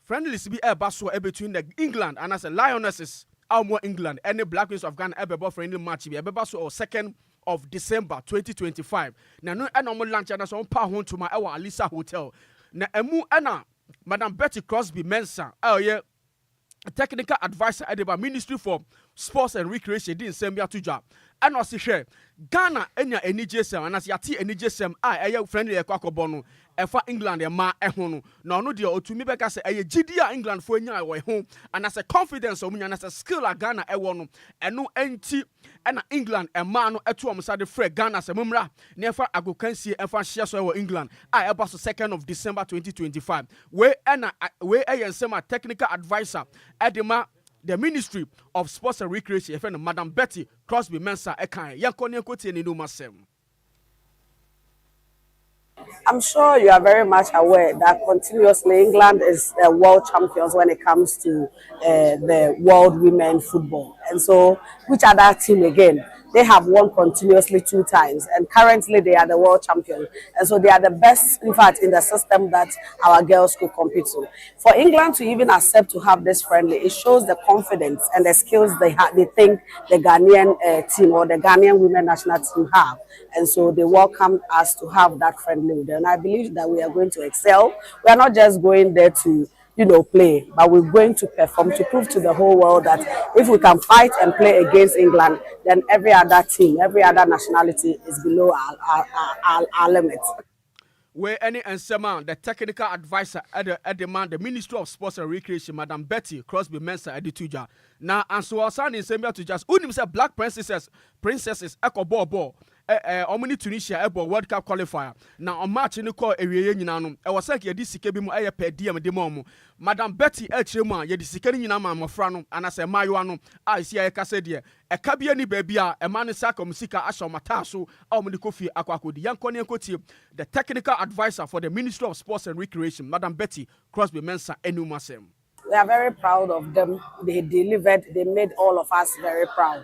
friendlies be basso between the England and as a Lionesses more England and the Black Queens of Ghana ebe friendly match be basso 2nd of December 2025. Na no normal lunch and so pa home to my Alisa Hotel. Na emu ana Madam Betty Crosby Mensah technical advisor at the Ministry for Sports and Recreation din Sembia Tuja. And also share Ghana enya NJSM and as yati NJSM friendly ekwakobono efa England ma ehunu na no de otumi beka se GDA England fo enya we ho and as a confidence omunya and as a skill a Ghana ewo no eno enti na England ma no eto omsa de frɛ Ghana se mumra na efa agokansie efa share so ewo England eba so 2nd of December 2025 we ensema technical advisor edema the Ministry of Sports and Recreation, Madam Betty Crosby Mensah Ekan. I'm sure you are very much aware that continuously England is world champions when it comes to the world women football. And so, which other team again? They have won continuously 2 times, and currently they are the world champion. And so they are the best, in fact, in the system that our girls could compete to. For England to even accept to have this friendly, it shows the confidence and the skills they think the Ghanaian team or the Ghanaian women national team have. And so they welcome us to have that friendly with them. And I believe that we are going to excel. We are not just going there to play, but we're going to perform to prove to the whole world that if we can fight and play against England, then every other team, every other nationality is below our limits. Where any ensema, the technical advisor at the Ministry of Sports and Recreation, Madam Betty Crosby Mensah at the Tuja. Now, and so our son in Sembia to just unim say black princesses, echo ball. Omini Tunisia ebo World Cup qualifier. Now on match ni call area nyina no. E was like ye di sike bi mu per diem de mom. Madam Betty Echirema ye di sike ni nyina ma mofra no anase mayo no. Isi ya kase de. E ka bia ni baabi a man saka musika asho mata so omini kofi akwakodi. Yankoni enkoti the technical advisor for the Ministry of Sports and Recreation, Madam Betty Crosby Mensah enumasem. We are very proud of them. They delivered. They made all of us very proud.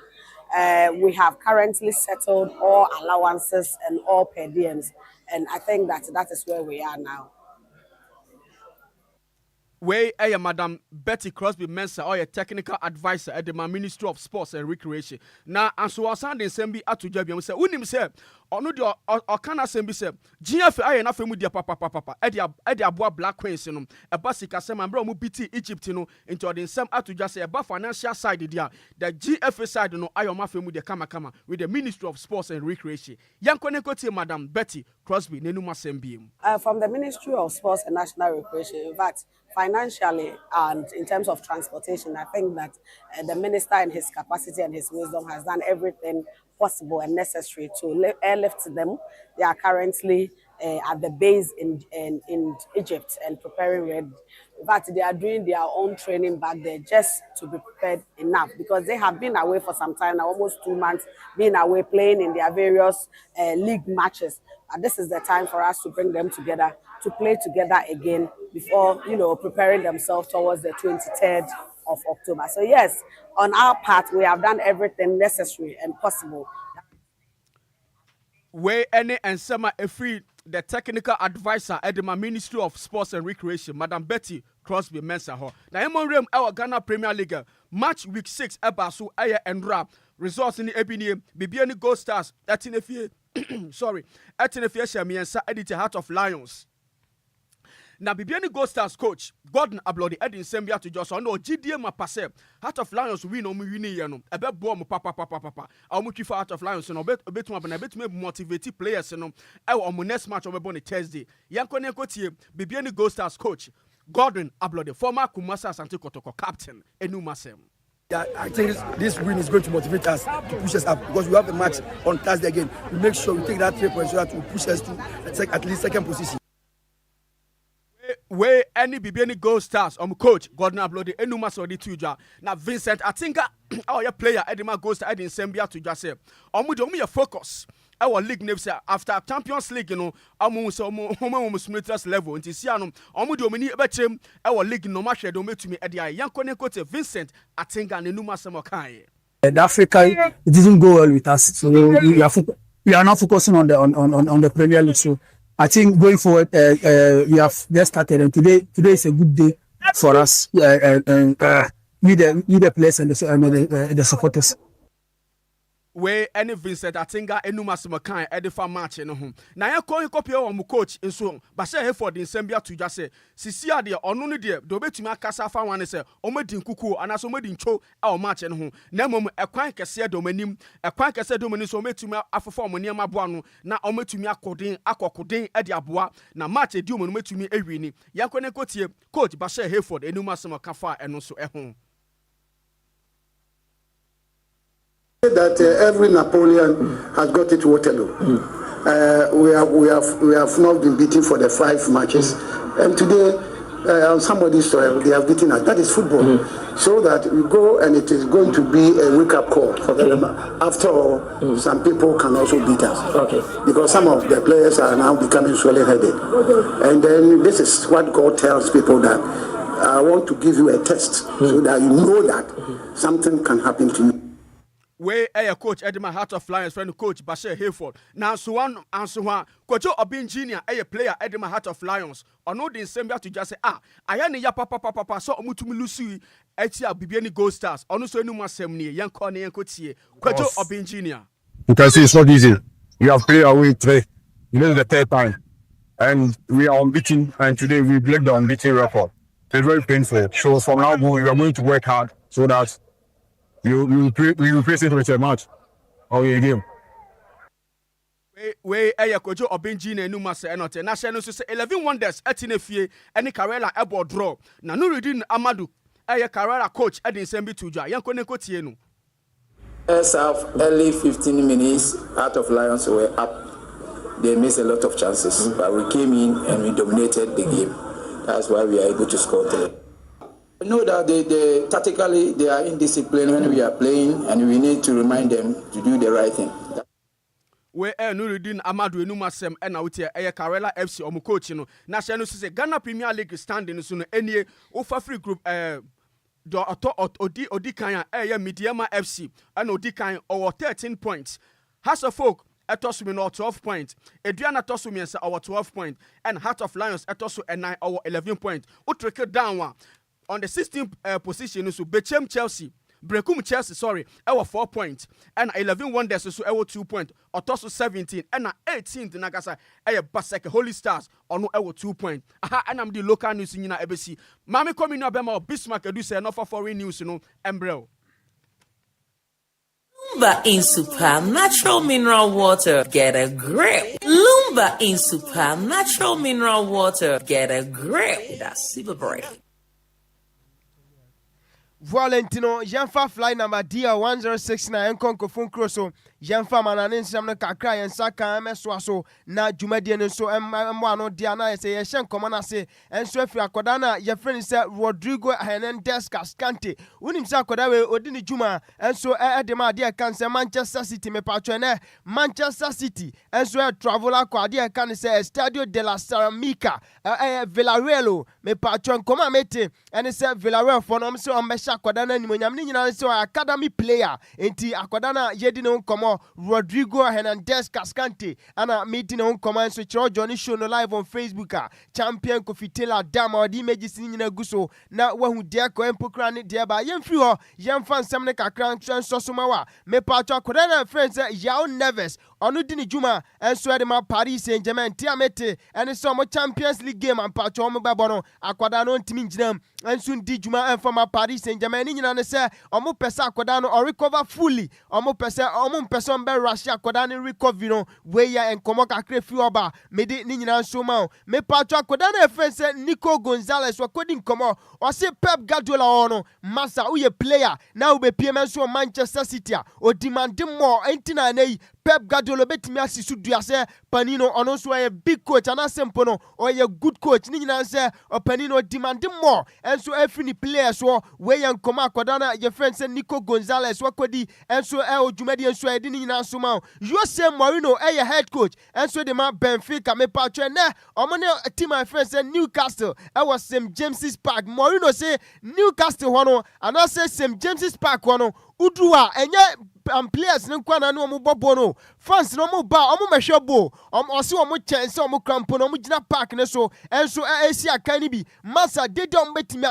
We have currently settled all allowances and all per diems, and I think that is where we are now. Where Madam Betty Crosby Mensah or a technical advisor at the Ministry of Sports and Recreation. Now, and so our Sunday Sembi Atuja we say, unim say, or no the or can I Sembi say, GFA enough with their papa, Eddie Abua Black Queens, a Basika Sem and Bro BT Egypt, into the Sem Atuja say about financial side, the GFA side, no, I am with the Kama with the Ministry of Sports and Recreation. Young Konekoti, Madam Betty Crosby, Nenuma Sembi. From the Ministry of Sports and National Recreation, in fact, financially and in terms of transportation, I think that the minister in his capacity and his wisdom has done everything possible and necessary to airlift them. They are currently at the base in Egypt and preparing ready. In fact, they are doing their own training back there just to be prepared enough because they have been away for some time now, almost 2 months, being away playing in their various league matches. And this is the time for us to bring them together to play together again before, preparing themselves towards the 23rd of October. So yes, on our part, we have done everything necessary and possible. Where any and summer free the technical advisor at the Ministry of Sports and Recreation, Madam Betty Crosby Mensah. Now, Emon our Ghana Premier League match week 6 Ebasu Aya and Rap results in the Ebony Bibiani Gold Stars at Tinefie. Sorry, at Tinefie Shamiensa editor Heart of Lions. Now, Bibiani Gold Stars coach Gordon Ablodi Edin Sembia to just on GDM Mapase Heart of Lions win on Muni a bet bomb papa. I'll move for Heart of Lions and a bit to motivate players and on next match on a Thursday. Yankone Kotie, Bibiani Gold Stars coach Gordon Ablodi, former Kumasa Santi Kotoko captain, Enumasem. I think this win is going to motivate us to push us up because we have a match on Thursday again. We make sure we take that 3 points so that we push us to at least second position. we any bibiani gold stars coach Gordon Ablode enuma so di tuja na Vincent Atinga our player Edema gold star Edin Sembia to just say omu focus our league news after Champions League you know omu smoothest level nti sia no omu de omani ebechem our league no ma hwe de ometumi e dia yanko ne kote Vincent Atinga ne numa semokan. Africa it didn't go well with us, so we are not focusing on the Premier League. So I think going forward, we have just started, and today is a good day for us. We the players and the supporters. We any Vincent Atinga enuma semokan edifa match no ho na ya ko copy o mu coach nso ba say Hayford Nsembia to just say sisia de ono no de do betumi akasa fa wan say o madi nkuku anaso madi ncho e match no ho na mom ekwan kese do manim ekwan kese do manim so metumi afofo mo niam aboa no na o metumi akokoden e de aboa na match edi o mo metumi ewi ni yankone kotie coach ba say Hayford enuma semokan fa eno so e ho. That every Napoleon has got it Waterloo. We have not been beaten for the 5 matches, and today on somebody's soil they have beaten us. That is football. So that we go, and it is going to be a wake-up call for them. After all, some people can also beat us. Okay. Because some of the players are now becoming swollen-headed, and then this is what God tells people that I want to give you a test so that you know that something can happen to you. We coach Edema Heart of Lions friend coach Bashir Hayford. Now so one answer one coach Obin Junior player Edema Heart of Lions. Or no the Nsembia to just say I ya papa so omutumi lusu etia bibiani gold stars. Ono so enuma semni yanko ne yankotie. Coach Obin Junior. You can see it's not easy. We have played away 3. This is the 3rd time. And we are unbeaten, and today we break the unbeaten record. It's very painful. So from now on we are going to work hard so that we replace it with a match or a game. We Kojo Obenji na enuma se enote na hye no so se 11 wonders atine fie ene Karela ebo draw na Nuruddin Amadu Karela coach Edin Sembi Tuja yanko ne kotie no. First half, early 15 minutes, Heart of Lions were up. They missed a lot of chances, but we came in and we dominated the game. That's why we are able to score 3. I know that they tactically they are indisciplined when we are playing, and we need to remind them to do the right thing. We Nuruddin Amadu enuma sem na wotie Karela FC omu coach no na hye no se Ghana Premier League standing so no enie Ofa Free Group do odi kan Midiama FC and odi kan over 13 points. House of Folk etosumi no 12 points. Eduana tosumi ensa over 12 points, and Heart of Lions etosu 9 over 11 points. Utreke down one on the 16th position so Bechem Chelsea Brekum Chelsea over 4 points, and 11 Wonders so over 2 points. Otoso 17 and 18th Nagasa Baseke Holy Stars on over 2 points. And I'm the local news in ABC. Mami coming no bema Bismark Adusei no for foreign news no embryo. Lumba in Super Natural Mineral Water. Get a grip. Lumba in Super Natural Mineral Water. Get a grip. That's super break. Valentino, Janfa fly number DR1069 Nkonko phone crosso. Janfa mananin samna kakra and saka meswaso na jumadian so mwano diana say yeshen komana say and so if akodana your friend say Rodrigo Hernandez Cascante unim sa kodawe odini juma and so edema dia can say Manchester City me patrone Manchester City and so travel akwa dia can say Estadio de la Ceramica Villarreal me patron koma mete and say Villarreal for no so ambesha akodana ni monyam ni nyina so academy player enti akodana yedi no komo Rodrigo Hernandez Cascante ana meeting on command so chiro Johnny show no live on Facebook champion Kofitela Dama odi images ni nyina guso na wahu dia ko empokra ne dia ba yemfiri ho yemfa nsam ne kakra nso so mawa me patwa akodana friends Yao Neves onu di ni juma enso de ma Paris Saint-Germain ti amete ene so mo Champions League game and patwa mo babo no akwada no ntimi nginam enso di juma enfa ma Paris Saint-Germain ni nyina ne se omo pesa akwada no or recover fully omo pesa be Russia akwada no recover no we ya enkomo kakre fi oba mede ni nyina nso ma me patwa akwada na friends Nico Gonzalez wakodi nkomo o se Pep Guardiola ono massa uye player na ube PM so Manchester City o demand more entina nei Pep Guardiola betimi asisu dua se panino ono so a big coach and asempo no or a good coach ni nyina se panino demand more and so every players so we yan koma akwadana your friend say Nico Gonzalez wakodi and so Ojumedi and so e di nyina so ma you say Mourinho head coach and so the man Benfica me patcho na omone team my friend say Newcastle was St James's Park Mourinho say Newcastle hono and I say St James's Park hono udruwa enye players no kwana no mo bobo no fans no mo ba omo mehwebo osi omo chance omo crampo no mo gina park ne so enso esi aka ni bi masa dede omo betimi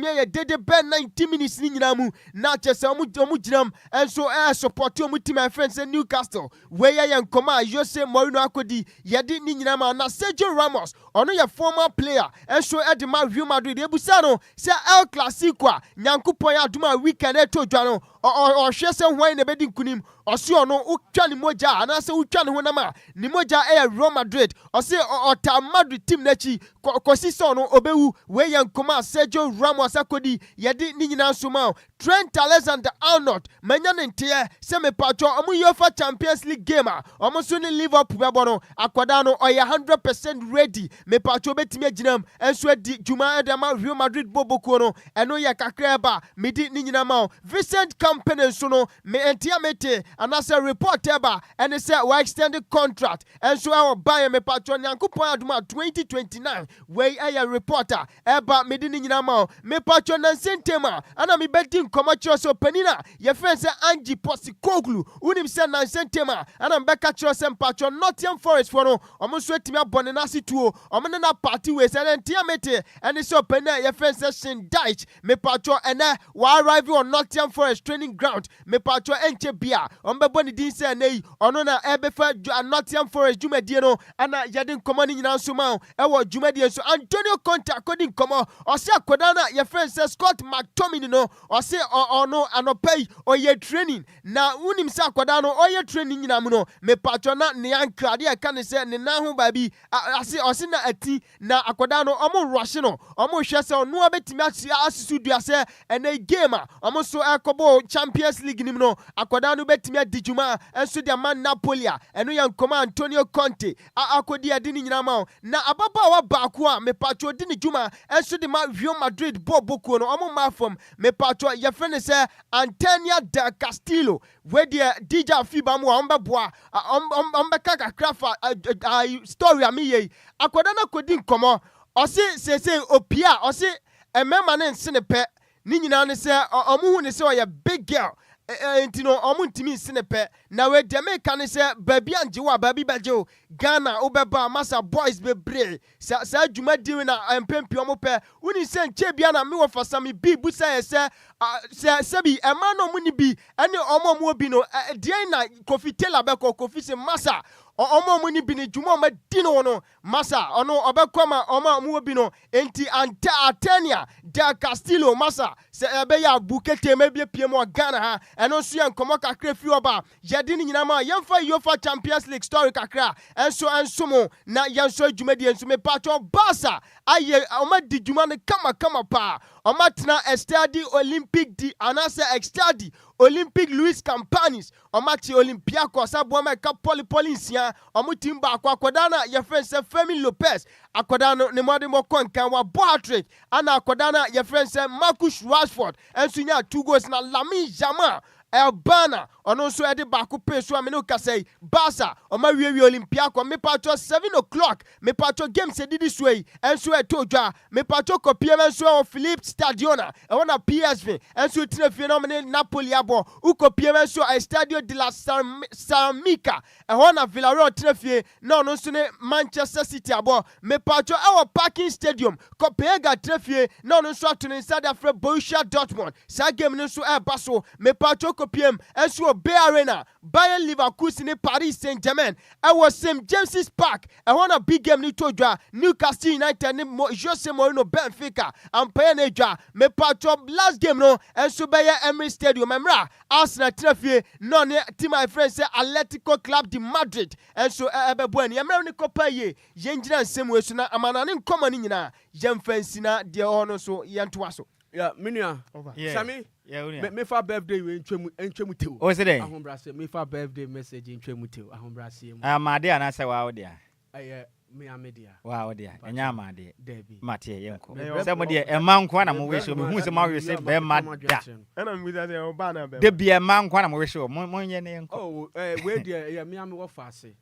aye dede ben 90 minutes ni nyina mu na chese omo ginam enso support omo team my friends Newcastle we ye nkoma Jose Mourinho akodi yede ni nyina ma na Sergio Ramos ono ye former player enso e de ma Real Madrid ebusa no se El Clasico nyankopon ya aduma weekend eto dwa no o hwese hwan na bedi nkunim osi ono utwa ni moja anase utwa ne honama ni moja Real Madrid osi ota Madrid team nachi kosi so no obewu we yankoma Sergio Ramos akodi yedi ni nyina nsoma Trent Alexander-Arnold manya ne ntie se me patcho omu UEFA Champions League game omu so ni Liverpool bebo no akwada no oya 100% ready me patcho betimi aginam enso di juma edama Real Madrid boboko no eno ya kakra ba medi ni nyina ma Vincent Company so no me entia mete anasa report eba and say we extended contract and so our buyer me patron yankopon aduma 2029 we a reporter eba medini nyina ma me patron na sentema ana me bedi nkomacho so panina ye friend say Angie Postecoglou unim say na sentema ana mbeka chiro say patron Nottingham Forest for no omo so etimi abone na situo omo na party we say entia mete and so panina ye friend say Shin Dyche me patron and wa arrive on Nottingham Forest training ground me patron enche bia ombebo ni din say nei ono na ebefa Nottingham Forest Jumedie no ana yade nkomo ni nyina so ma ewo Jumedie so Antonio Conte akodi nkomo ose akoda na ye friend say Scott McTominay no ose ono anopay oye training na unim say akoda no oye training nyina mu no me patron na ne ankrade e ka ne say ne na ho ba bi ose na ati na akoda no omo rush no omo hwe say ono abetimi asisu dua say ene game omo so ekobo Champions League nim no akoda no betimi adijuma enso dia man Napoli eno ya nkoma Antonio Conte akodi adi ni nyina ma na ababa wa baako a me patro di ni juma enso di ma Real Madrid boboko no omo ma fam me patro ye friend say Antonio del Castillo we dia DJ Fiba mu ombeboa ombeka kakrafa story amiye akoda na kodi nkomo osi sese opia osi emema ne nsene pe ni nyina ne say omo hu ne say oya big girl entino omuntimi sinepe na we de me kan se baby anje wa baby baje Ghana obeba masa boys bebre sa djuma diwe na empempi omope uni se nche bia na me wo fasami bi bu se se bi ema no mu ni bi ene omo mu obi no de na Kofi Taylor be Kofi se masa omo mu ni bi ni djuma ma dino no masa ono obekoma omo mu obi no enti Atenia del Castillo masa se ebe ya bukete mebie pie mo Ghana ha eno so yan komo kakra fi oba yede ni nyina ma yemfa UEFA Champions League story kakra enso mo na yenso djumadi enso me patcho Barca aye oma di djuma ne kama pa oma tena estadi Olympic di anase extadi Olympic Luis Campanis omati Olympiacos abuama ka polipolincia omutimba akwadana ye friend say Femi Lopez akwadana ne mode mo konkan wa hat-trick ana akwadana ye friend say Marcus Rashford enso nya 2 goals na Lamine Yamal Elbana ono so ede baako pe so amene ukasai Barca oma wiwi Olympiacos me patcho 7 o'clock me patcho game se didi sway enso etojwa me patcho kopie enso Philippe Stadiona e wona PSV enso tinafie no mene Napoli abo ukopie enso Estadio de la Ceramica e wona Villarreal tinafie no no so ne Manchester City abo me patcho our parking stadium Copenhagen tinafie no no so atune inside afre Borussia Dortmund sa game no so e baso me patcho kopiem enso Bay Arena Bayern Leverkusen Paris Saint-Germain I was St James's Park I want a big game ni tojwa Newcastle United ni Jose Mourinho Benfica ampaya na ejwa me patcho last game no enso Bayer Emirates Stadium memra Arsenal trafie no ne team my friends say Atletico Club de Madrid enso ebebo ani emra ni kopa ye yenjina nsem we so na amana ne nkoma ni nyina yemfansi na de ono so yentoa so Yeah, Minia. Sammy. Yeah, me for birthday we enchemu teu. Oh, say dey. Ahombrase me for birthday message enchemu teu. Ahombrase mu. Ma dey na say wa dia. Me amedia. Wow dia. Enya ma dey. Debi. Mate yenko. Say mo dey e man kwa na mo wish me hu say ma wish say be ma da. And I'm with that oba na be. De bia man kwa na mo wish mo nye ne yenko. Oh, we dey yeah me am wo fa ase.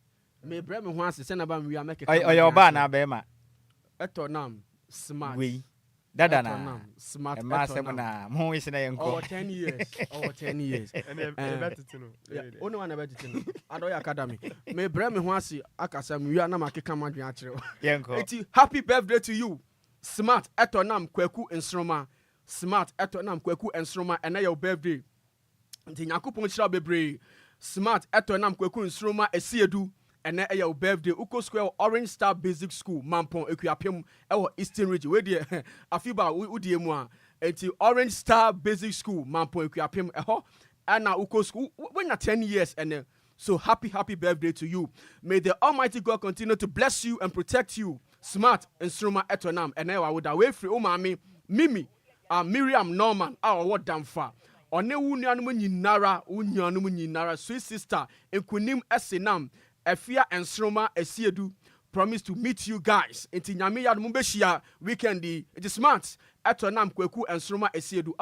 Me bre me ho ase say na ba me wi ameke. Oyo oba na be ma. Etonam smart. We. Dada na smart. Ma say mo na mo wish na yenko. Over 10 years. Over 10 years. And better to know. Only one better to know. Adoy Academy. Me bre me ho ase akasa me wi na makeka madwen akere. Yenko. Eti happy birthday to you. Smart etonam kwaku ensroma. Smart etonam kwaku ensroma and your birthday. Nti nyakopon chira bebre. Smart etonam kwaku ensroma esiedu. And then your birthday, Uko Square Orange Star Basic School, Mampon, Equiapim, our Eastern Region. Where the Afiba, Udiemwa, and Orange Star Basic School, Mampon, Equiapim, and now Uko School, when you're 10 years, and so happy birthday to you. May the Almighty God continue to bless you and protect you. Smart and Stroma Etonam, and now I would away free Umami, Mimi, Miriam Norman, our what damn far. One unyanumu nara, sweet sister, Enkunim Esenam. Efia and Sroma Esiedu promise to meet you guys. Inti nyame ya mumbeshia weekendi. It is smart. Etonam kweku and Sroma Esiedu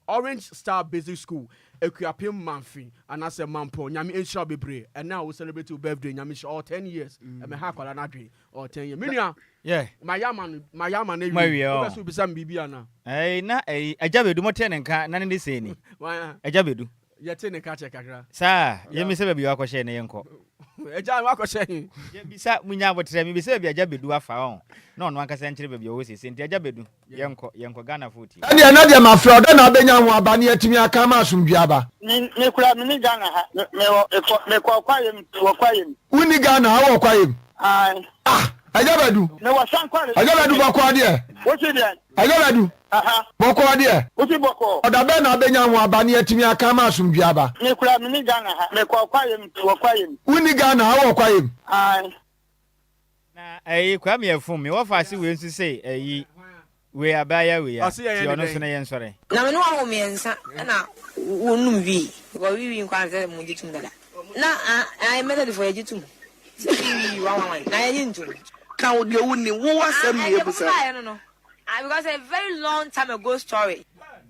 Orange Star Basic School. Equiapim Manfi. And I say Mampo. Nyame Enshra Bebre. And now we celebrate your birthday. Nyame all 10 years. And me hakwala nadri. Or 10 years. Minia. Yeah. My yaman. Obesu bisam bibiana. Na ajabedu mo tenenka na ne sei ni. Ajabedu. Yete ne kache kakra. Sa, ye mi se bebi wa kwhye ne yenko. Eja wa kwhye. Ye bisa munya abotre mi bisa bebi ajabedu afa on. Na ono anka se nkyere bebi o sese nti ajabedu yenko Ghana futi. Ade na de mafra oda na benya ho aba ne atimi aka ma asomduaba. Ni kura mi ni Ghana ha. Me kwa yem. Uni Ghana ha wo kwa yem. Ai. Ajabedu. Me wa san kwa. Ajabedu ba kwa de. Wo ti de. Ajabedu. Boko de. Wo ti boko. Oda be na benya ho aba ne atimi aka ma asomduaba. Ni kura mi ni Ghana ha. Me kwa yem. Uni Ghana ha wo kwa yem. Ai. Na Kwame Effum me wo fa se we nsu sei we abaya we ya. Ti ono so na yen sore. Na me no wa me nsa na wonum vi. Go wi nkwa se mu jitum dada. Na I method for jitum. Na yen ntum. Now the only one send me no. Because a very long time ago story.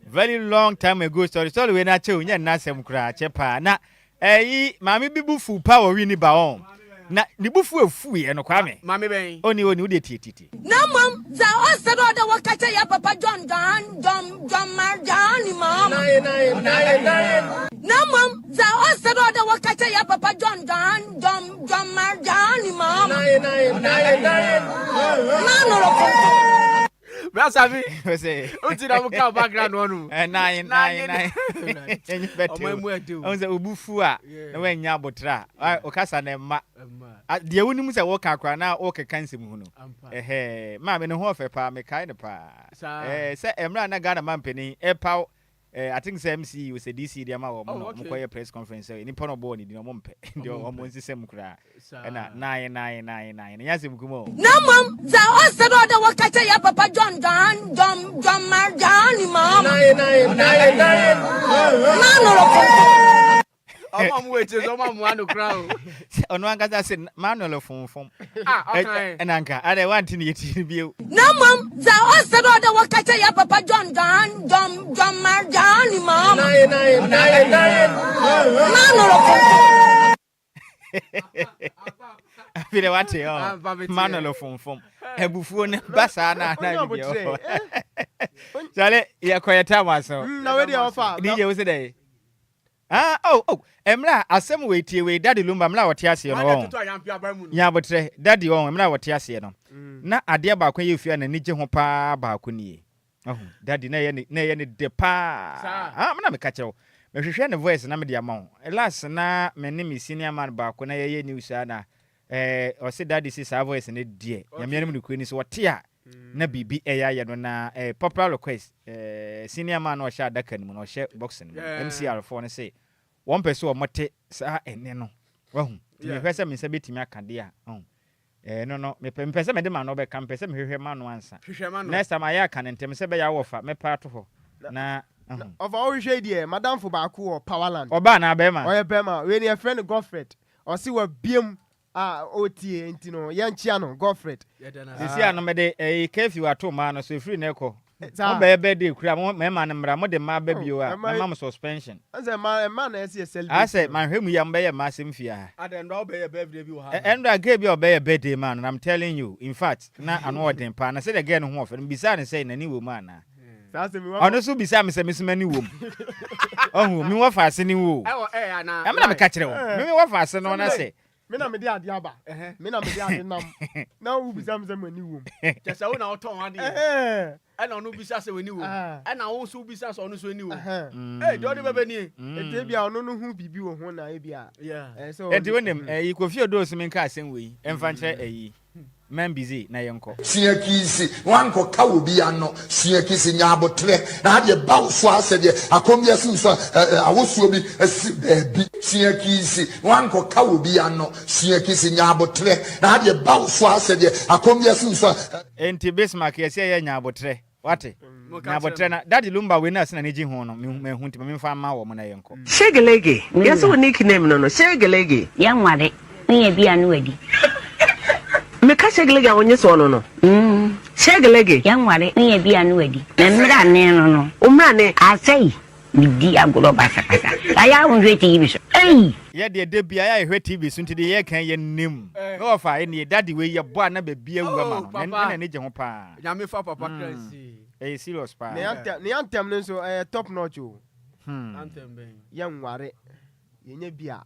Very long time ago story. Story we na che onya na asem kura chepa. Na mami bibufu power wi ni ba on. Na ni bufu efu ye no Kwame. Mami ben. Oni wo de titi. Na mom, za o se do de wakacha ya papa John Marjani mom. Na mom, za o se do de wakacha ya papa John Marjani mom. Na no. Brasavi. Say. Uti na muka background wonu. 9. On say obufu a na we nya abotra. O kasa na ma. De woni mu say wo ka kra na o ke kansem hu no. Ma me ne ho ofepa me kai ne pa. Say emra na Ghana mampeni epaw I think MC was a DC dia ma wo mo koye press conference ni pono bo ni di no mo mpe ndi o mo nsisem kra na 9 yasem kumo na mom za o se do de wakacha ya papa John Marjani mom 9 Mom wait is mom anu crown ono anga say Manuel Fonfom okay enanka ade want ni yeti bi na mom za o se do de wakacha ya papa John Marjani mom 9 File wate yo Manuel Fonfom ebufuo ne basa na bi yo Jale ya kwayata maso na we dey offer DJ we say dey emra asem we tie we daddy Lumba mla wote ase no nya botre daddy on emra wote ase no na ade ba kwa ye fia na nige ho pa ba ko nie daddy na ye ne de pa na me ka chewo me hwehwe ne voice na me de ama last na me ne me senior man ba ko na ye news na o se daddy si sa voice ne die nya me ne ko ni so wote a na bibi ye no na popular request senior man no sha daka ni no she boxing MCR4 ne say one person o mote sa ene no wahu me hwese me se betimi akade a No, me pese me de man no be kan pese me hwehwe man no ansa. Next time I can ntem se be ya wofa me pa to ho. Na of all shade madam for baako or Powerland. Oba na be ma. Oye be ma. We ne friend Godfred. O si wa biem OTA ntino yanchia no Godfred. Sisi ano me de curfew ato ma no so free na ekọ. Oba be dey kura me ma no mra mo de ma ba bio a ma suspension. Ase ma na ese celebrate. Ase man hwemu ya mbe ya ma sem fia. Adenda oba ya birthday bi wo ha. Endra ge bi oba ya birthday man and I'm telling you in fact na ano odin pa na say the girl no ho ofe bisa ne say na ni wo ma na. Ono so bisa me say mesmani wo. Ohu mi wo fa ase ni wo. Ana. Am na me ka kire wo. Mi wo fa ase no na say me na me de ade aba me na me de ade nam na wo bisa me say mani wo kesa wo na wo ton ade ana onu bisa say wani wo ana wo so bisa so onu so ani wo do de bebe ni ete bia onu no hu bibi wo ho na e bia so enti wonem Kofi Odo so me nka asem we emfa nkyere man busy na yenko siakisi wanko kawo bia no siakisi nyabotre na de bawo so asede akomia sunso awosuo bi bi siakisi wanko kawo bia no siakisi nyabotre na de bawo so asede akomia sunso enti Bismark yesi ya nyabotre wate nyabotre na daddy Lumba we na se na neji ho no me hu nti me mfa ma wo mo na yenko Shegelege yeso wo nickname no Shegelege yanware me bia no adi me ka Shegelege awonye so no Shegelege yanware me bia no adi na mra ne no umra ne asai bidi agolo basa aya unwe TV so ye de bia ya ehwe TV so nti de ye kan ye nim no fa ene daddy we ye bo na ba bia wu ma no na ne je ho pa nyame fa papa Christ serious pa ne antem no so top notch o antem ben yanware yenye bia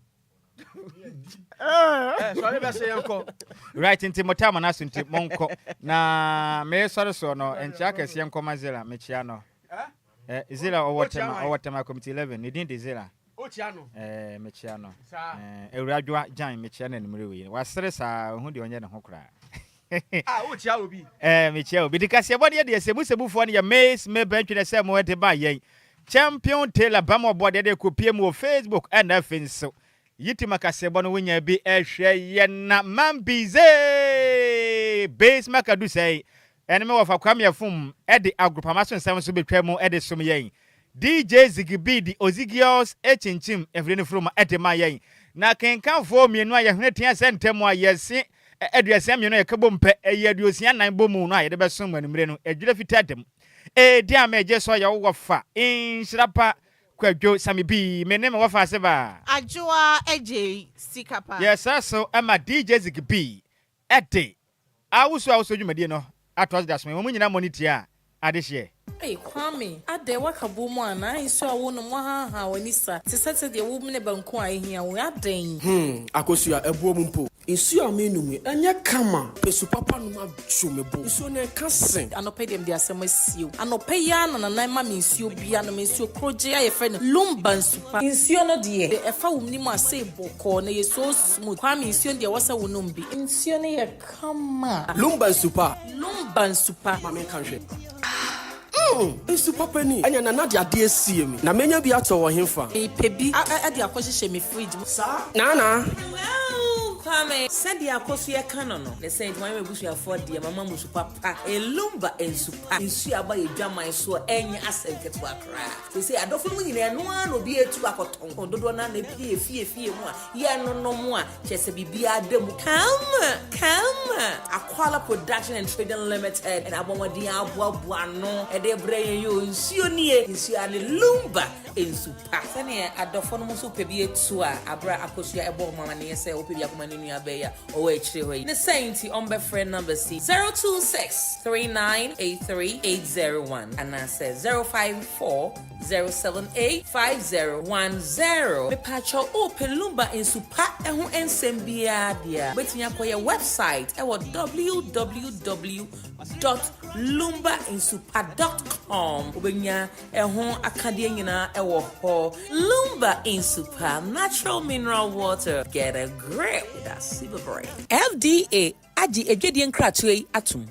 sorry be say yanko right nti motama na so nti monko na me sorry so no encha kese yanko mazela me chia no Zila owatema committee 11 ni din de Zila Ochiano me chia no Adjoa Agyei me chia na nimre we wasere sa hu de onye ne ho kra ochia obi me chia obi dikase bode de sebusebufo ne ya mace me bantwe na se mo de ba yen champion Taylor bamo bode de kopie mu Facebook and afenso yitima kasebo no wonya bi ehwe ye na mambize base makadusei eneme wofa Kwame Effum de agropamason sam so betwa mu de som yen DJ Zigby di Ozigios echinchim efrene from de ma yen na kenkan fo mienu a ye hwene tia sentem a yesi aduasem mienu ye kabo mpe ye aduosia nan bomu no a ye de besom manumre no adwira fitadem dia ma je so ya wofa Nhyiraba Kwadwo Sammy bi meneme wofa se ba Adjoa Agyei Sikapa yes so ama DJ Zigby ede awuso dwumadie no atwas dasme mo nyina monitor adehye Kwame ade wakabo mu ana iso awo no mo ha wanisa tisese de wo mne banku a ehia wo aden akosua ebuo mu mpo isu amenumi anya kama pesu papa no ma chomebo isu na kasen anope dem de asem asio anope ya na nan ma mensuo bia no mensuo kroje aye fe no Lumba nsupa insuo no de efa wo mni mu ase boko na yeso smooth Kwame insuo de wasa wo no mbi insuo ne ye kama Lumba nsupa mama kanhwe Esu papa ni anya na de ade asie mi na menya bi ato wo hemfa pebi ade akohye me fridge sa na Kwame said the akosu ye kano no they said when we busu afford the mama musu papa Lumba ensupa insu aba edwaman so enya asenketo akra they say adofo mu nyina no an obi etu akoton dodo na na pie fie mu a ye no mu a chese bibia ademu come Akwala Production and Trading Limited and abomodi aboa no e de breye yo nsuo nie nsuo ale Lumba ensupa sane adofo no musu pebi etu a abra akosu ebo mama ne say opebi akoma Nuabeya or H3 the Sainty on my friend number C 026-3983-801 and I said 054-078-5010 me pacho open Lumba in Supa ehu ensembia dia wetin yakoye website www.lumbainsupa.com obenya ehu akade nyina ewo ho Lumba in Supa natural mineral water get a grip that's super brain FDA Agyei Agyei Sikapa atum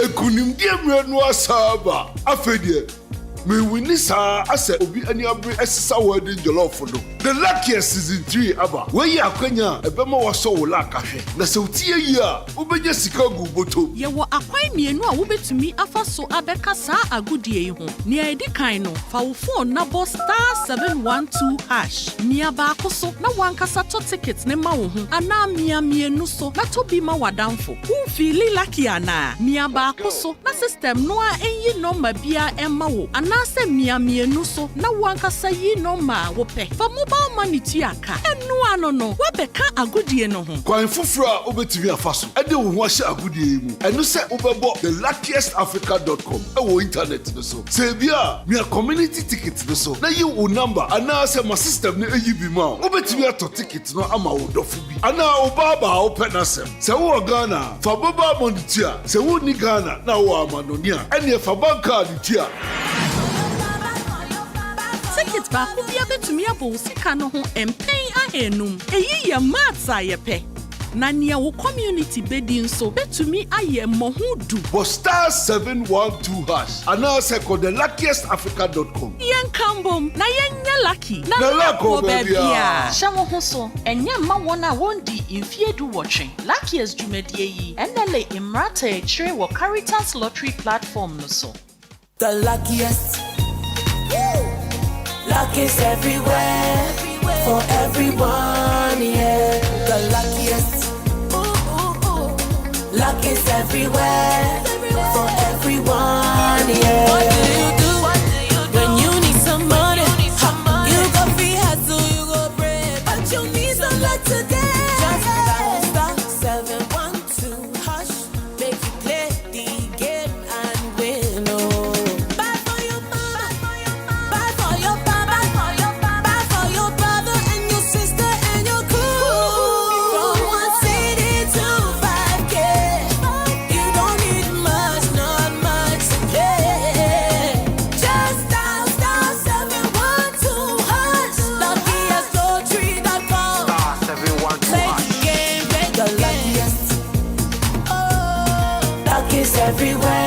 Ekunim die mrenu asaba afedie me winisa asa obi ani abre esisa wedding jollof no. The luckiest season 3 aba. We ya akwanya ebema waso wo la kahwe. Na se utie yi a ubenya sika gu boto. Ye wo akwan mienu a wobetumi afa so abeka sa agudie yi ho. Ni edi kan no fa wo phone na bo *712#. Mia ba akoso na wankasa to ticket ne ma wo ho. Ana mia mienu so na to bi ma wadamfo. Wo feel lucky ana. Mia ba akoso na system no a enyi number bia emma wo. Ana se mia mienu so na wankasa yi number wo pe. Fa mobile money tiaka. Enu ano no wabeka agudie no ho. Kwan fufura obetumi afaso. Ede wo ho ahye agudie mu. Enu se obebo thelukkiestafrica.com. Ewo internet no so. Se bia mia community ticket no so. Na yi wo number ana se my system ne eyi bi ma. Obetumi ato ticket no ama wo dofo bi. Ana obaba open asem. Se wo Ghana fa baba money tia. Se wo ni Ghana na wo amanonia. Ene fa banka ni tia. Ticket ba ku bia betumi abo sika no ho empen ahenum. Eyi ye matsa ye pe. Na nia wo community bedi nso betumi aye mohudu. For *712#. Ana se ko thelukkiestafrica.com. Yen kambom na yen lucky. Na lako bebia. Shawo ho so enye ma wona wondi infiedu watching. Luckiest jumedie yi enele imrata e chire wo Caritas lottery platform no so. The luckiest. Luck is everywhere, for everyone, yeah. The luckiest. Luck is everywhere, for everyone, yeah. What do you do when you need some money? You go free hustle, you go bread, but you need some luck today. Just dial *712#, make you play the game and win. Oh. Everywhere.